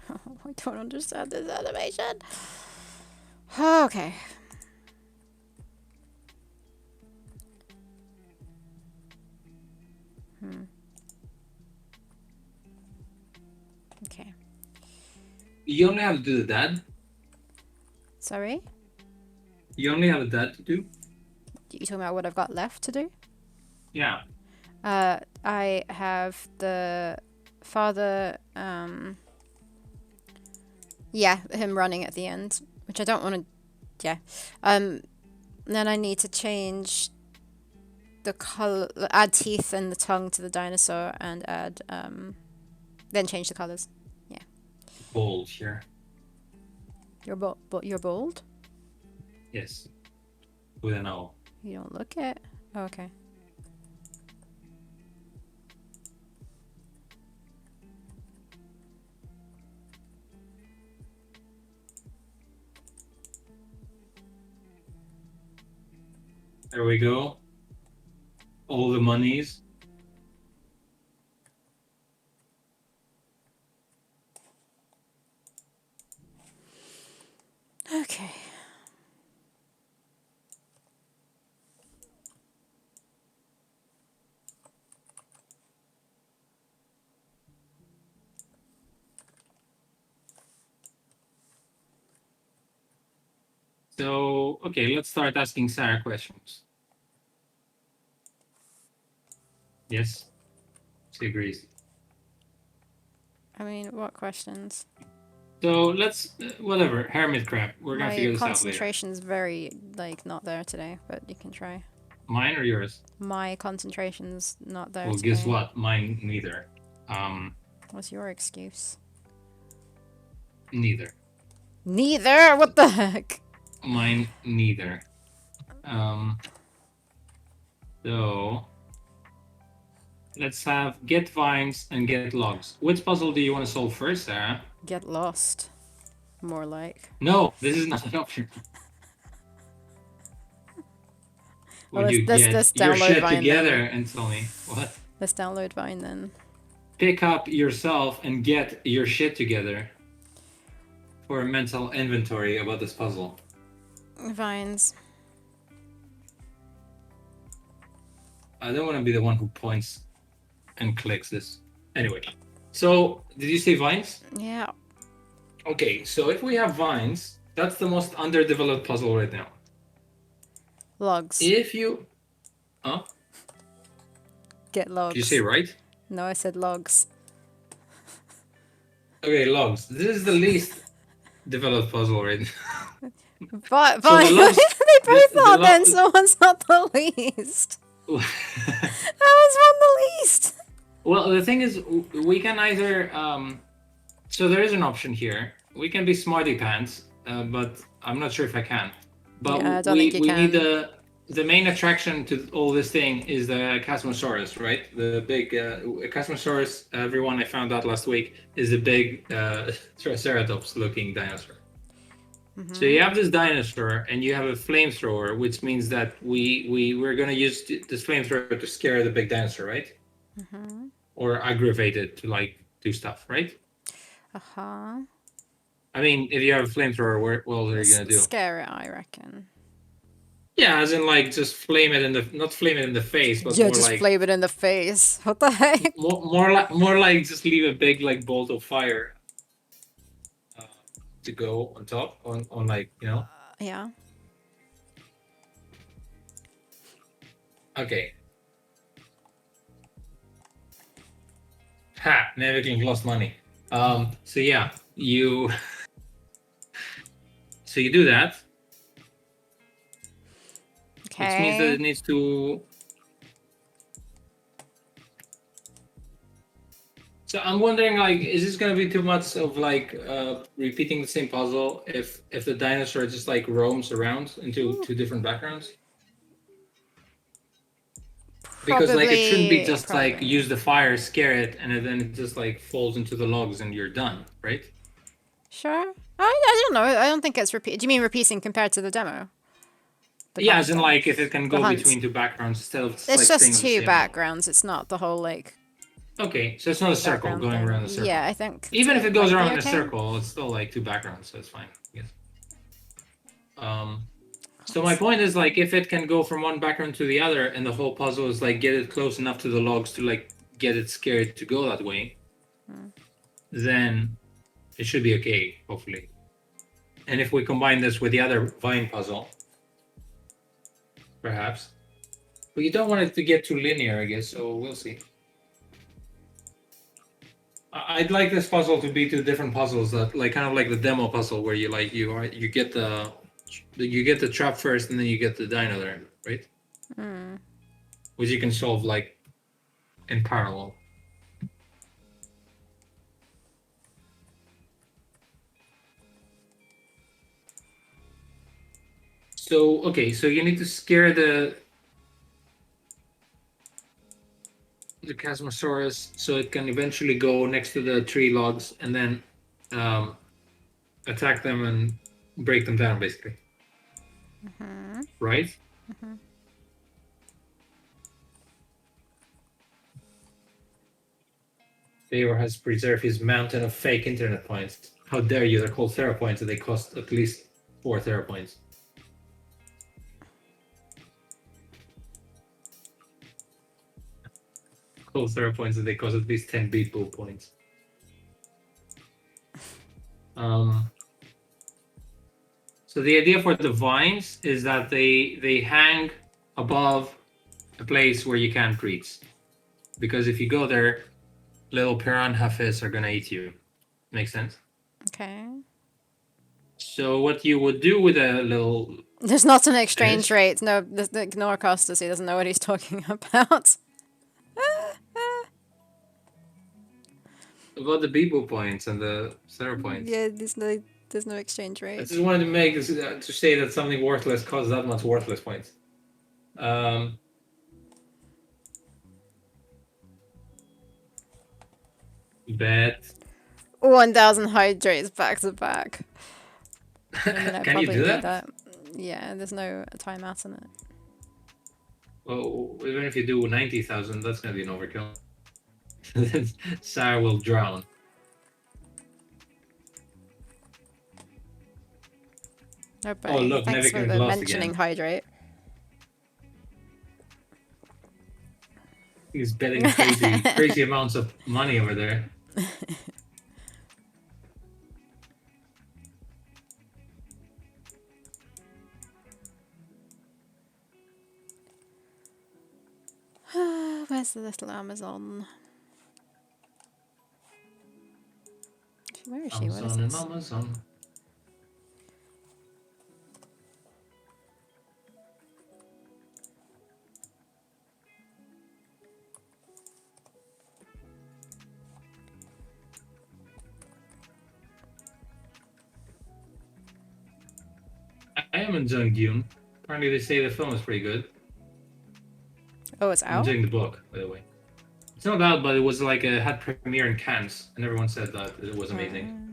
I don't understand this animation. Okay. Okay. You only have to do the dad? Sorry? You only have a dad to do? you talking about what I've got left to do? Yeah. I have the father, yeah, him running at the end, which I don't want to, yeah. Then I need to change the color, add teeth and the tongue to the dinosaur, and add, then change the colors. Bold here. You're bold? Yes. With an O. You don't look it. Oh, okay. There we go. All the monies. Okay. So, okay, let's start asking Sarah questions. Yes, she agrees. I mean, what questions? So let's, whatever, hermit crab. We're gonna My figure this out later. concentration's very, like, not there today, but you can try. Mine or yours? My concentration's not there Well, today. guess what? Mine neither. What's your excuse? Neither. Neither? What the heck? Mine neither. So let's have get vines and get logs. Which puzzle do you want to solve first, Sarah? Get lost. More like. No, this is not an option. Well, When you let's get your download shit Vine together then. and tell me what. Let's download Vine then. Pick up yourself and get your shit together for a mental inventory about this puzzle. Vines. I don't want to be the one who points and clicks this. Anyway, so did you say vines? Yeah. Okay, so if we have vines, that's the most underdeveloped puzzle right now. Logs. If you... Huh? Get logs. Did you say right? No, I said logs. Okay, logs. This is the least developed puzzle right now. But So the logs- they both the are lo- then, so one's not the least. How is one the least? Well, the thing is, we can either... so there is an option here. We can be smarty pants, but I'm not sure if I can. But Yeah, I don't think you we need can. the main attraction to all this thing is the Chasmosaurus, right? The big Chasmosaurus. Everyone I found out last week is the big Triceratops-looking dinosaur. So you have this dinosaur, and you have a flamethrower, which means that we're gonna use this flamethrower to scare the big dinosaur, right? Or aggravate it to like do stuff, right? Uh-huh. I mean, if you have a flamethrower, what are you gonna do? Scare it, I reckon. Yeah, as in like just flame it in the not flame it in the face, but Yeah, more just like flame it in the face. What the heck? more like just leave a big like bolt of fire to go on top on like Yeah. Okay. Ha! Navigating lost money. So yeah, you so you do that, which means that Okay. it needs to. So I'm wondering, like, is this gonna be too much of like repeating the same puzzle if the dinosaur just like roams around into two different backgrounds? Because like it shouldn't be just like Probably. use the fire, scare it, and then it just like falls into the logs and you're done, right? Sure. I don't know. I don't think it's repeat. Do you mean repeating compared to the demo? The Yeah, as in concept? like if it can The go hunt. between two backgrounds instead of just, It's like just staying on the two same one. backgrounds. It's not the whole like Okay, so it's not a circle background going thing. around a circle. Yeah, I think Even if it goes might be around in a okay. circle, it's still like two backgrounds, so it's fine. I guess. So my point is like if it can go from one background to the other, and the whole puzzle is like get it close enough to the logs to like get it scared to go that way, then it should be okay, hopefully. And if we combine this with the other vine puzzle, perhaps. But you don't want it to get too linear, I guess. So we'll see. I'd like this puzzle to be two different puzzles that, like, kind of like the demo puzzle where you get the trap first and then you get the dino there, right? Which you can solve like in parallel. So okay, so you need to scare the Chasmosaurus so it can eventually go next to the tree logs and then attack them and break them down, basically. Right? Theo has preserved his mountain of fake internet points. How dare you? They're called Theropoints and they cost at least 4 Theropoints. Called Theropoints and they cost at least 10 beat pool points. So the idea for the vines is that they hang above a place where you can't reach. Because if you go there, little piranha fish are gonna eat you. Makes sense? Okay. So what you would do with a little... There's not an exchange rate. No, ignore Costas. He doesn't know what he's talking about. About the Bebo points and the Sarah points. Yeah, there's no exchange I rate. just wanted to make this, to say that something worthless costs that much worthless points. Bet. 1,000 hydrates back to back. Can you do that? Yeah, there's no timeout in it. Well, even if you do 90,000, that's gonna be an overkill. Then Sarah will drown. Oh, Oh, look, thanks for Nevican lost mentioning again. hydrate. He's betting crazy amounts of money over there. Where's the little Amazon? Where is she? What is this? Amazon. I am enjoying Dune. Apparently, they say the film is pretty good. Oh, it's I'm out? enjoying the book, by the way. It's not out, but it was like a had premiere in Cannes, and everyone said that it was amazing.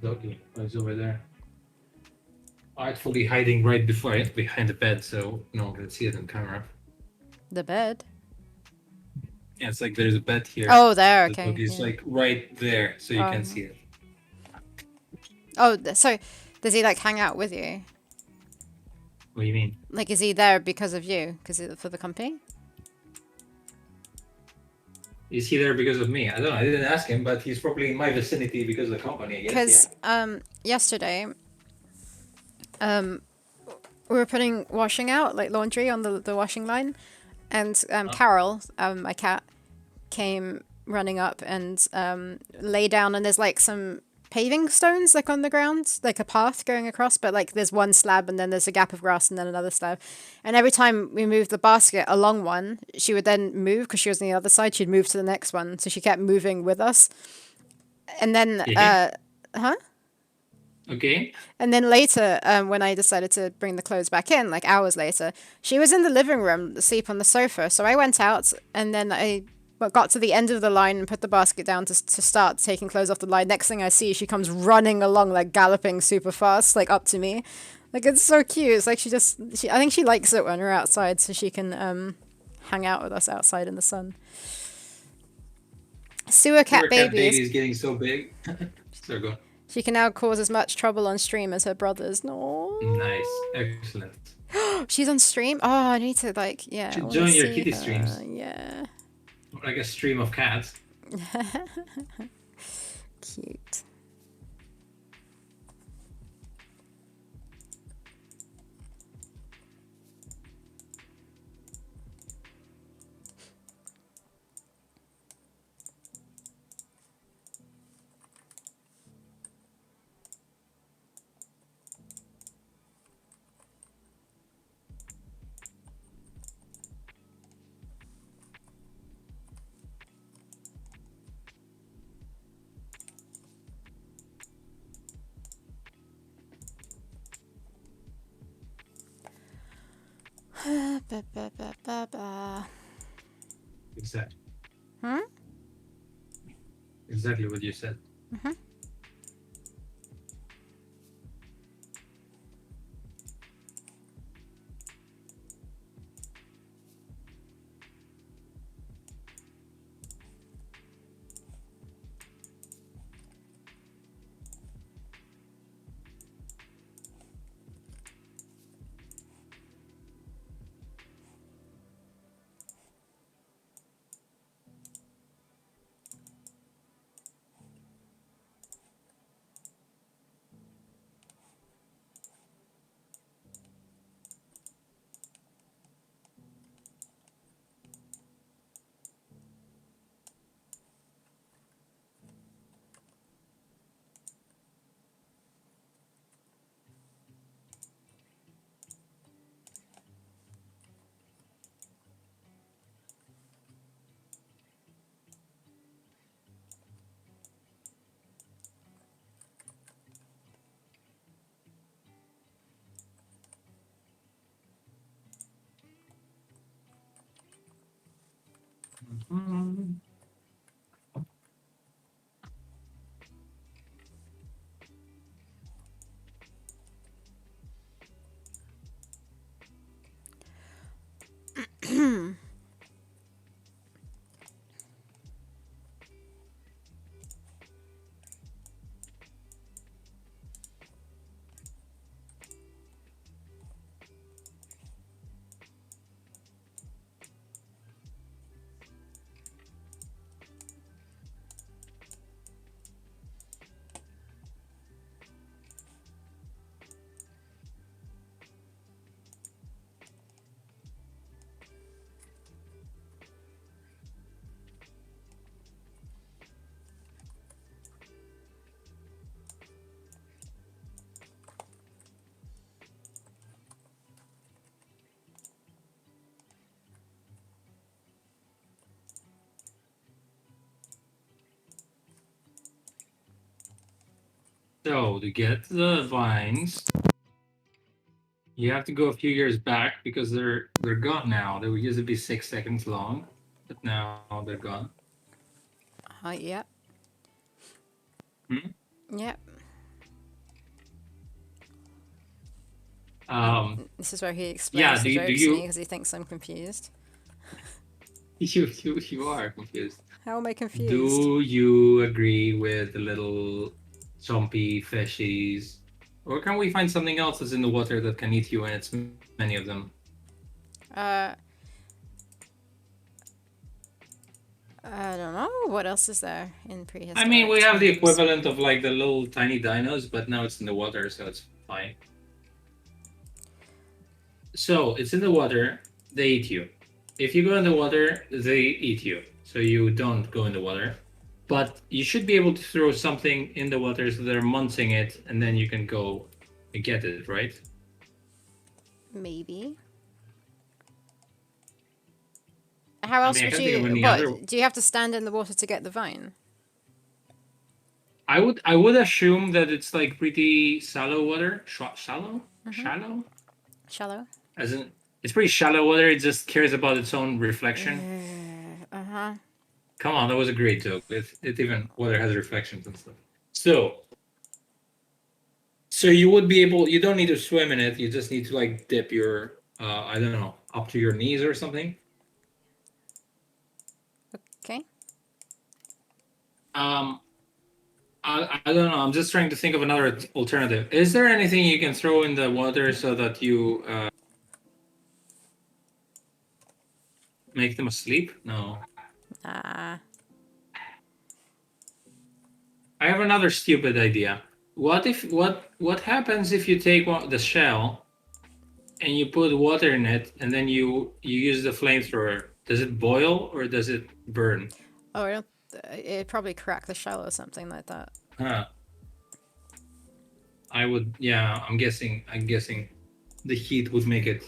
Doggy. Oh, he's over there. Artfully hiding right behind the bed, so no one can see it on camera. The bed? Yeah, it's like there's a bed here. Oh, there, The okay. doggy's like right there, so you can see it. Oh, so does he like hang out with you? What do you mean? Like, is he there because of you? For the company? Is he there because of me? I don't know. I didn't ask him, but he's probably in my vicinity because of the company, I guess. Because yesterday, we were putting washing out, like laundry on the washing line, and Carol, my cat, came running up and lay down, and there's like some paving stones like on the ground, like a path going across, but like there's one slab and then there's a gap of grass and then another slab. And every time we moved the basket along one, she would then move because she was on the other side. She'd move to the next one, so she kept moving with us. And then, Okay. And then later, when I decided to bring the clothes back in, like hours later, she was in the living room, asleep on the sofa. So I went out, and then I got to the end of the line and put the basket down to start taking clothes off the line. Next thing I see, she comes running along, like galloping super fast, like up to me. Like, it's so cute. It's like I think she likes it when we're outside, so she can hang out with us outside in the sun. Sewer cat baby is getting so big. So good. She can now cause as much trouble on stream as her brothers. Nice. No. Excellent. She's on stream? Oh, I need to, like, yeah, I Should want to join your see kitty her. streams. Yeah. Like a stream of cats. Cute. Ba, ba, ba, ba, ba. Exactly. Hmm? Exactly what you said. Mm-hmm. Mm. So to get the vines, you have to go a few years back because they're gone now. They used to be 6 seconds long, but now they're gone. Yep. Hmm? Yep. This is where he Yeah. explains the Do jokes to me you because he thinks I'm confused. you are confused? How am I confused? Do you agree with the little chompy fishies? Or can we find something else that's in the water that can eat you, and it's many of them? Uh, I don't know. What else is there in I mean, prehistoric we have the times? equivalent of like the little tiny dinos, but now it's in the water, so it's fine. So it's in the water, they eat you. If you go in the water, they eat you. So you don't go in the water. But you should be able to throw something in the water so they're munching it, and then you can go and get it, right? Maybe. How I else mean, I would can't think of you? any other. What? Do you have to stand in the water to get the vine? I would assume that it's like pretty shallow water. Shallow? Mm-hmm. Shallow? Shallow. As in, it's pretty shallow water. It just cares about its own reflection. Uh-huh. Come on, that was a great joke. It even water has reflections and stuff. So you would be able. You don't need to swim in it. You just need to like dip your I don't know, up to your knees or something. Okay. Um, I don't know. I'm just trying to think of another alternative. Is there anything you can throw in the water so that you make them asleep? No. Nah. I have another stupid idea. What happens if you take the shell and you put water in it and then you use the flamethrower? Does it boil or does it burn? Oh, I don't. It'd probably crack the shell or something like that. Huh. I would, yeah, I'm guessing the heat would make it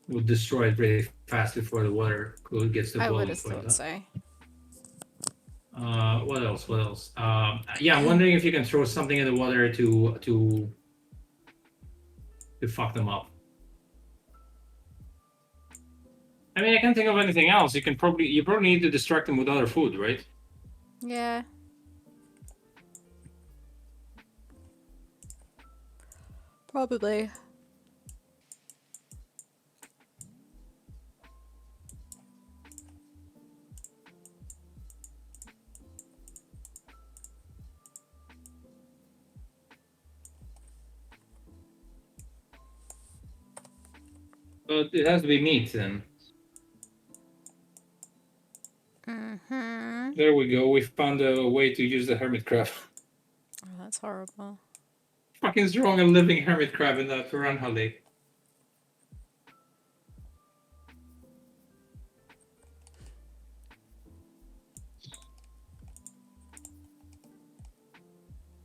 would destroy it really fast before the water gets to I boiling would have point. thought so. What else? What else? Yeah, I'm wondering if you can throw something in the water to fuck them up. I mean, I can't think of anything else. You probably need to distract them with other food, right? Yeah. Probably. But it has to be meat then. Mm-hmm. There we go. We found a way to use the hermit crab. Oh, that's horrible. Fucking throwing a living hermit crab in that piranha lake.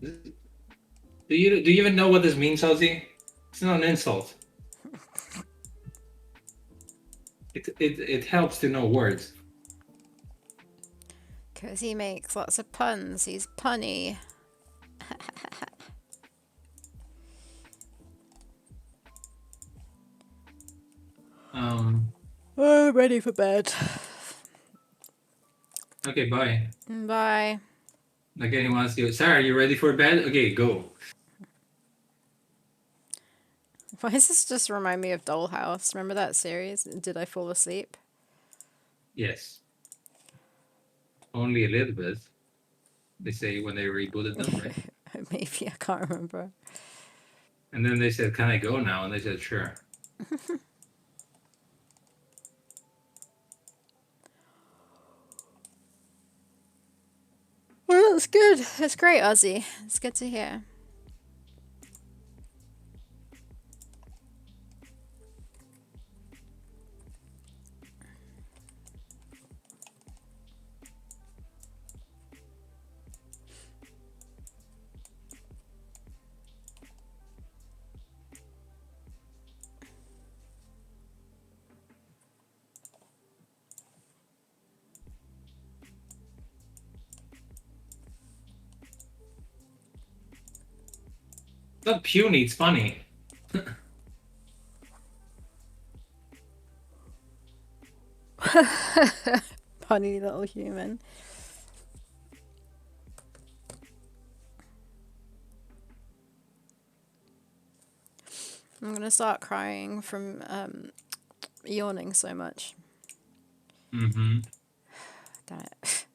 Do you even know what this means, Ozzy? It's not an insult. It helps to know words. Because he makes lots of puns. He's punny. Um. Oh, ready for bed. Okay, bye. Bye. Like anyone else, Sarah, you ready for bed? Okay, go. Why does this just remind me of Dollhouse? Remember that series? Did I fall asleep? Yes, only a little bit. They say when they rebooted them, right? Maybe, I can't remember. And then they said, "Can I go now?" And they said, "Sure." Well, that's good. That's great, Ozzy. It's good to hear. It's not puny. It's funny. Funny little human. I'm gonna start crying from yawning so much. Mm-hmm. Damn it.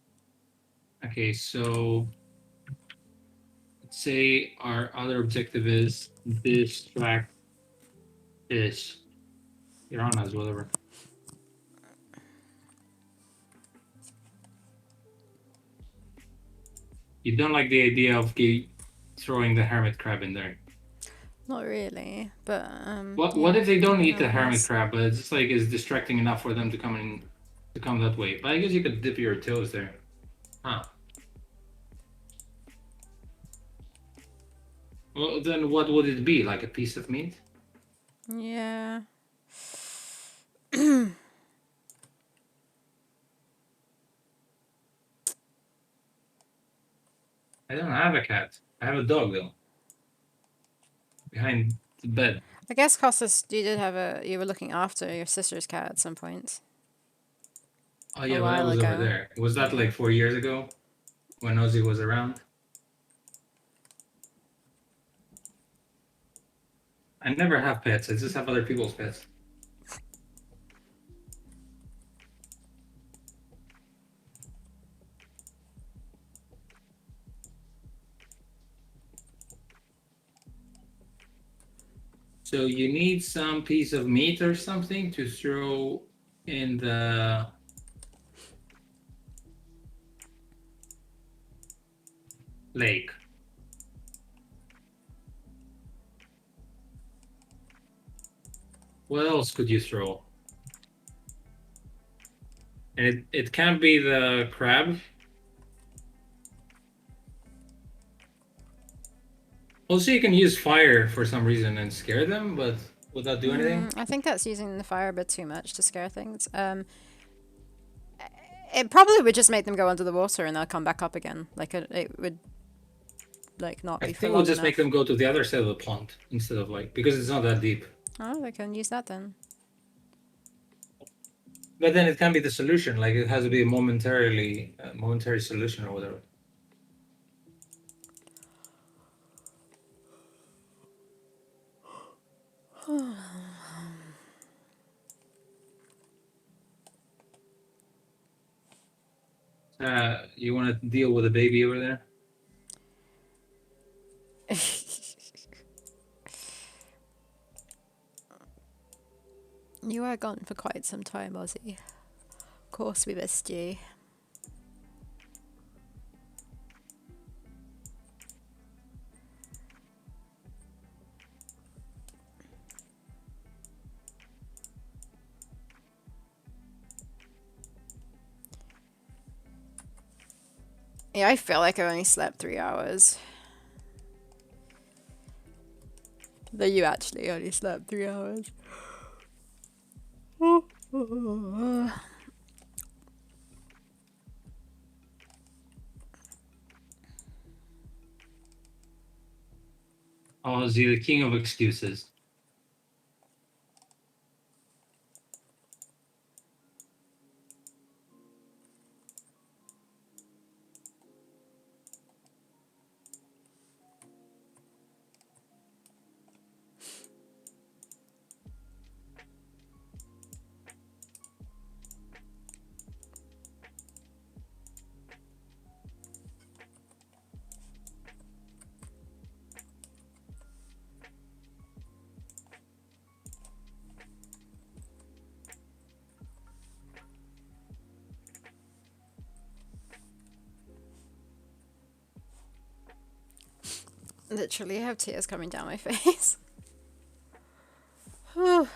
Okay, so let's say our other objective is distract this piranhas, whatever. You don't like the idea of throwing the hermit crab in there. Not really, but What yeah, if they you don't know eat how the it hermit is. crab, but it's just like is distracting enough for them to come that way? But I guess you could dip your toes there. Huh. Well, then what would it be? Like a piece of meat? Yeah. I don't have a cat. I have a dog though. Behind the bed. I guess Costas, you were looking after your sister's cat at some point. Oh A yeah, but that while was over ago. there. Was that Yeah. like 4 years ago when Ozzy was around? I never have pets. I just have other people's pets. So you need some piece of meat or something to throw in the lake. What else could you throw? And it can't be the crab. Also, you can use fire for some reason and scare them, but would that do anything? I think that's using the fire a bit too much to scare things. It probably would just make them go under the water and they'll come back up again. Like it would, like not I be for think we'll long just enough. make them go to the other side of the pond instead of like because it's not that deep. Oh, they can use that then. But then it can be the solution. Like it has to be a momentary solution or whatever. You want to deal with a baby over there? You were gone for quite some time, Ozzy. Of course we missed you. Yeah, I feel like I only slept 3 hours. Though you actually only slept 3 hours. Oh, the king of excuses. Literally, I have tears coming down my face. I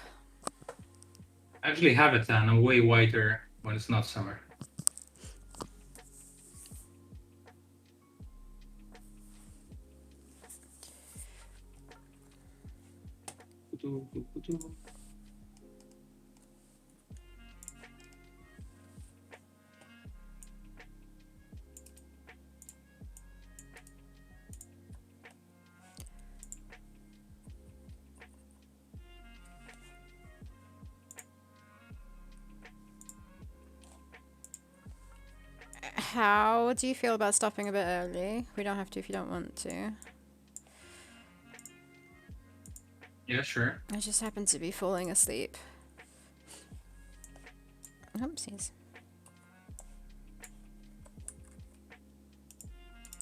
actually have a tan. I'm way whiter when it's not summer. How do you feel about stopping a bit early? We don't have to if you don't want to. Yeah, sure. I just happen to be falling asleep. Oopsies.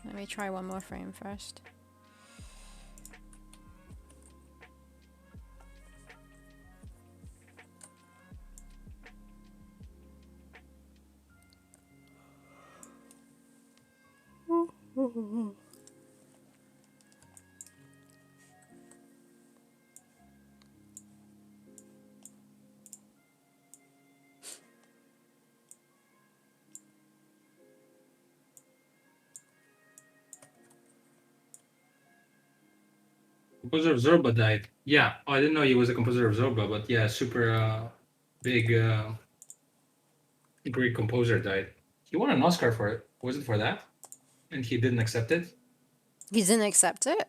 Let me try one more frame first. Composer of Zorba died. Yeah. Oh, I didn't know he was a composer of Zorba, but yeah, super big, great composer died. He won an Oscar for it. Was it for that? And he didn't accept it? He didn't accept it?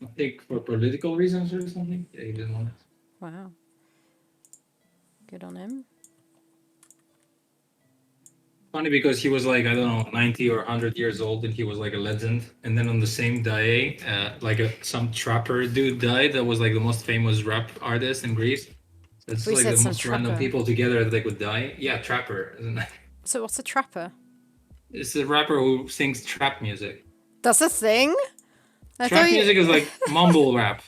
I think for political reasons or something. Yeah, he didn't want it. Wow. Good on him. Funny because he was like, I don't know, 90 or 100 years old and he was like a legend. And then on the same day, some trapper dude died that was like the most famous rap artist in Greece. So it's We like said the some most random trapper. people together that they could die. Yeah, trapper, isn't it? So what's a trapper? It's a rapper who sings trap music. That's a thing? I thought Trap music is like mumble rap.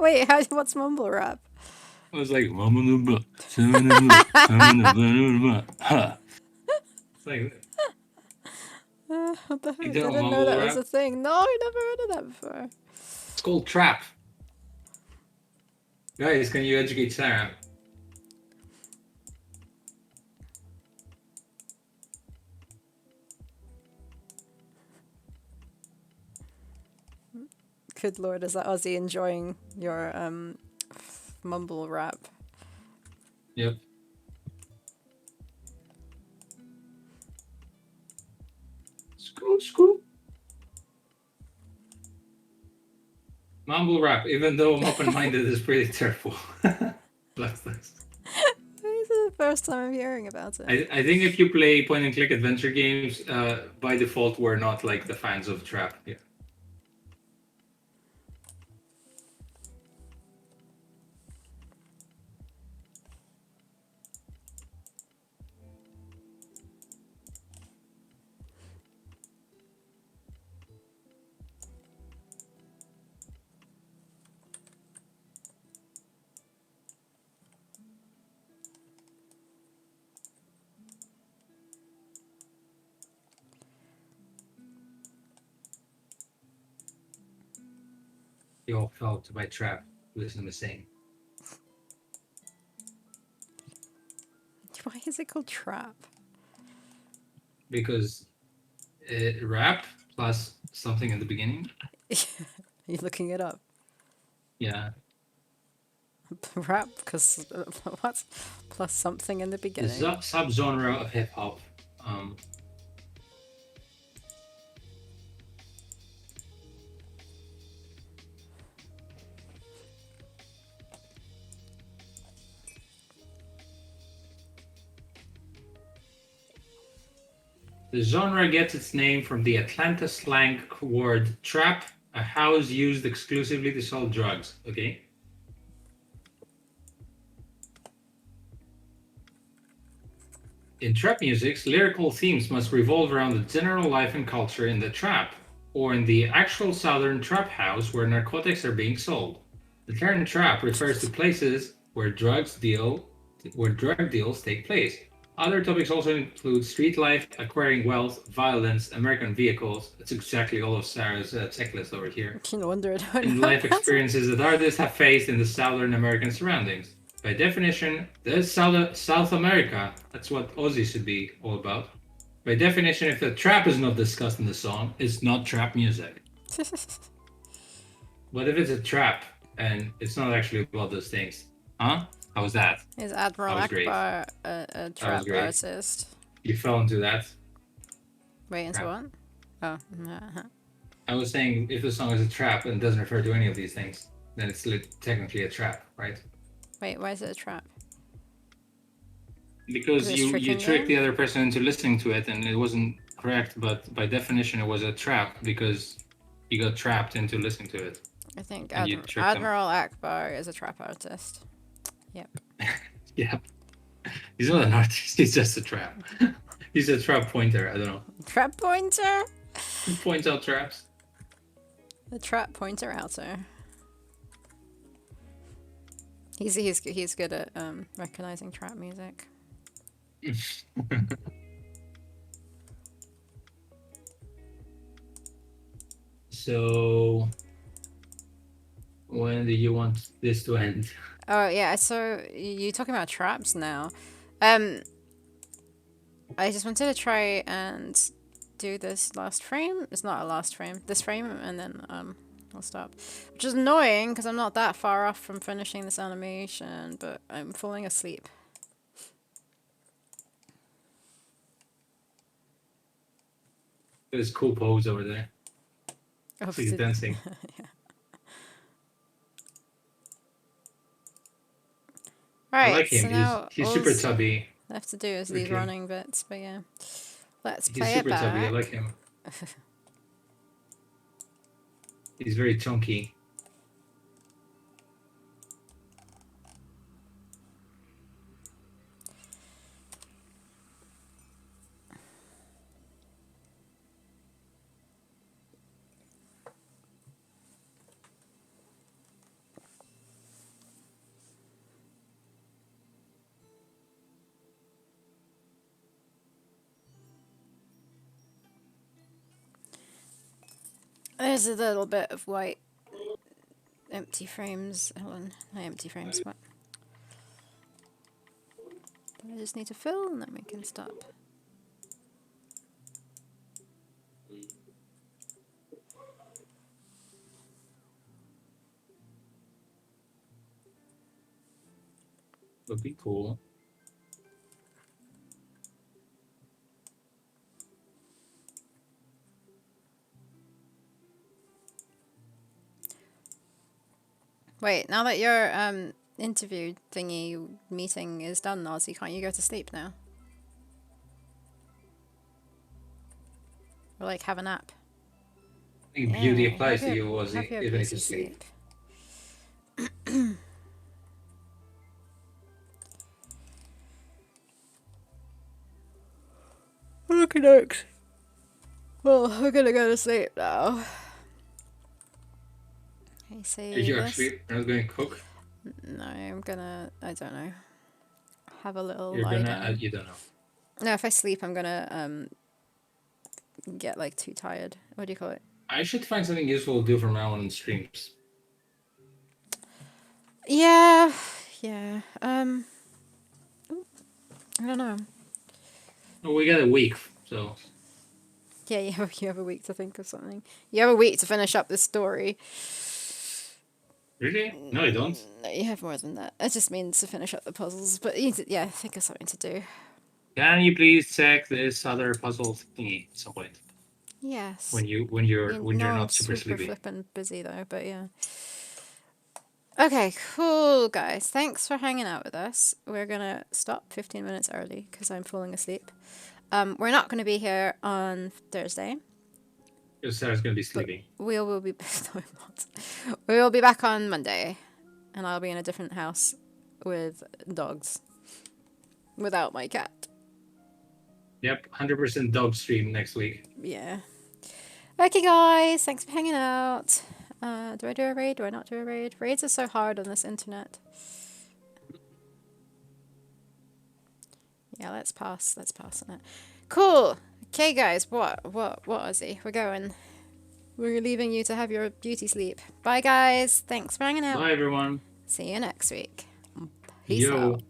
Wait, what's mumble rap? I was like, it's like, What the you heck? I don't didn't know mumble that was a rap? thing. No, I never heard of that before. It's called trap. Guys, can you educate Sarah? Good lord, is that Ozzy enjoying your mumble rap? Yep. Screw, screw. Mumble rap, even though I'm open-minded, is pretty terrible. Bless this. This is the first time I'm hearing about it. I think if you play point-and-click adventure games, by default, we're not like the fans of trap. Yeah. You all fell to my trap. Listen to me sing. Why is it called trap? Because rap plus something in the beginning. Are you looking it up? Yeah. Rap, because what? Plus something in the The beginning. subgenre of hip hop. The genre gets its name from the Atlanta slang word trap, a house used exclusively to sell drugs. Okay. In trap music, lyrical themes must revolve around the general life and culture in the trap, or in the actual southern trap house where narcotics are being sold. The term trap refers to places where drug deals take place. Other topics also include street life, acquiring wealth, violence, American vehicles. That's exactly all of Sarah's checklist over here. No wonder I don't And know life that. experiences that artists have faced in the Southern American surroundings. By definition, this South America, that's what Ozzy should be all about. By definition, if the trap is not discussed in the song, it's not trap music. But if it's a trap and it's not actually about those things, huh? How was that? Is Admiral That was great. Akbar a trap great. artist? You fell into that. Wait, into Trap. what? Oh. I was saying if the song is a trap and doesn't refer to any of these things, then it's technically a trap, right? Wait, why is it a trap? Because Is it you tricking tricked the them? other person into listening to it and it wasn't correct, but by definition it was a trap because you got trapped into listening to it. I think And you tricked them. Admiral Akbar is a trap artist. Yep. Yeah. He's not an artist, he's just a trap. He's a trap pointer, I don't know. Trap pointer? He points out traps. The trap pointer outer. He's good at recognizing trap music. So when do you want this to end? Oh yeah, so you talking about traps now. I just wanted to try and do this last frame. It's not a last frame. This frame, and then I'll stop. Which is annoying because I'm not that far off from finishing this animation, but I'm falling asleep. There's a cool pose over there. Oh, He's dancing. Yeah. I Right, like him. so now He's all super tubby. left to do is these Okay. running bits, but yeah. Let's He's play it super tubby. I back. like him. He's very chunky. There's a little bit of white empty frames. Hold on, no empty frames. What? I just need to fill, and then we can stop. Would be cool. Wait, now that your interview thingy meeting is done, Ozzy, can't you go to sleep now? Or like have a nap? I think beauty Yeah, applies have to your, you, have Ozzy, your even if beauty you sleep. sleep. Okay, dokes. Well, we're gonna go to sleep now. I Did say you this. actually are not going to cook? No, I'm gonna. I don't know. Have a little You're lie gonna. down. You don't know. No, if I sleep, I'm gonna get like too tired. What do you call it? I should find something useful to do from now on streams. Yeah, yeah. I don't know. Well, we got a week, so. Yeah, you have a week to think of something. You have a week to finish up this story. Really? No, I don't. No, you have more than that. It just means to finish up the puzzles. But yeah, think of something to do. Can you please check this other puzzle thingy at some point Yes. when you're No, I'm not super super sleepy? flippin' busy though, but yeah. Okay, cool, guys. Thanks for hanging out with us. We're gonna stop 15 minutes early because I'm falling asleep. We're not gonna be here on Thursday, Because Sarah's gonna be but sleeping. we will be. No, I'm not. We will be back on Monday, and I'll be in a different house with dogs, without my cat. Yep, 100% dog stream next week. Yeah. Okay, guys. Thanks for hanging out. Do I do a raid? Do I not do a raid? Raids are so hard on this internet. Yeah, let's pass. Let's pass on it. Cool. Okay, guys. What, Ozzy? We're going. We're leaving you to have your beauty sleep. Bye, guys. Thanks for hanging out. Bye, everyone. See you next week. Peace Yo. out.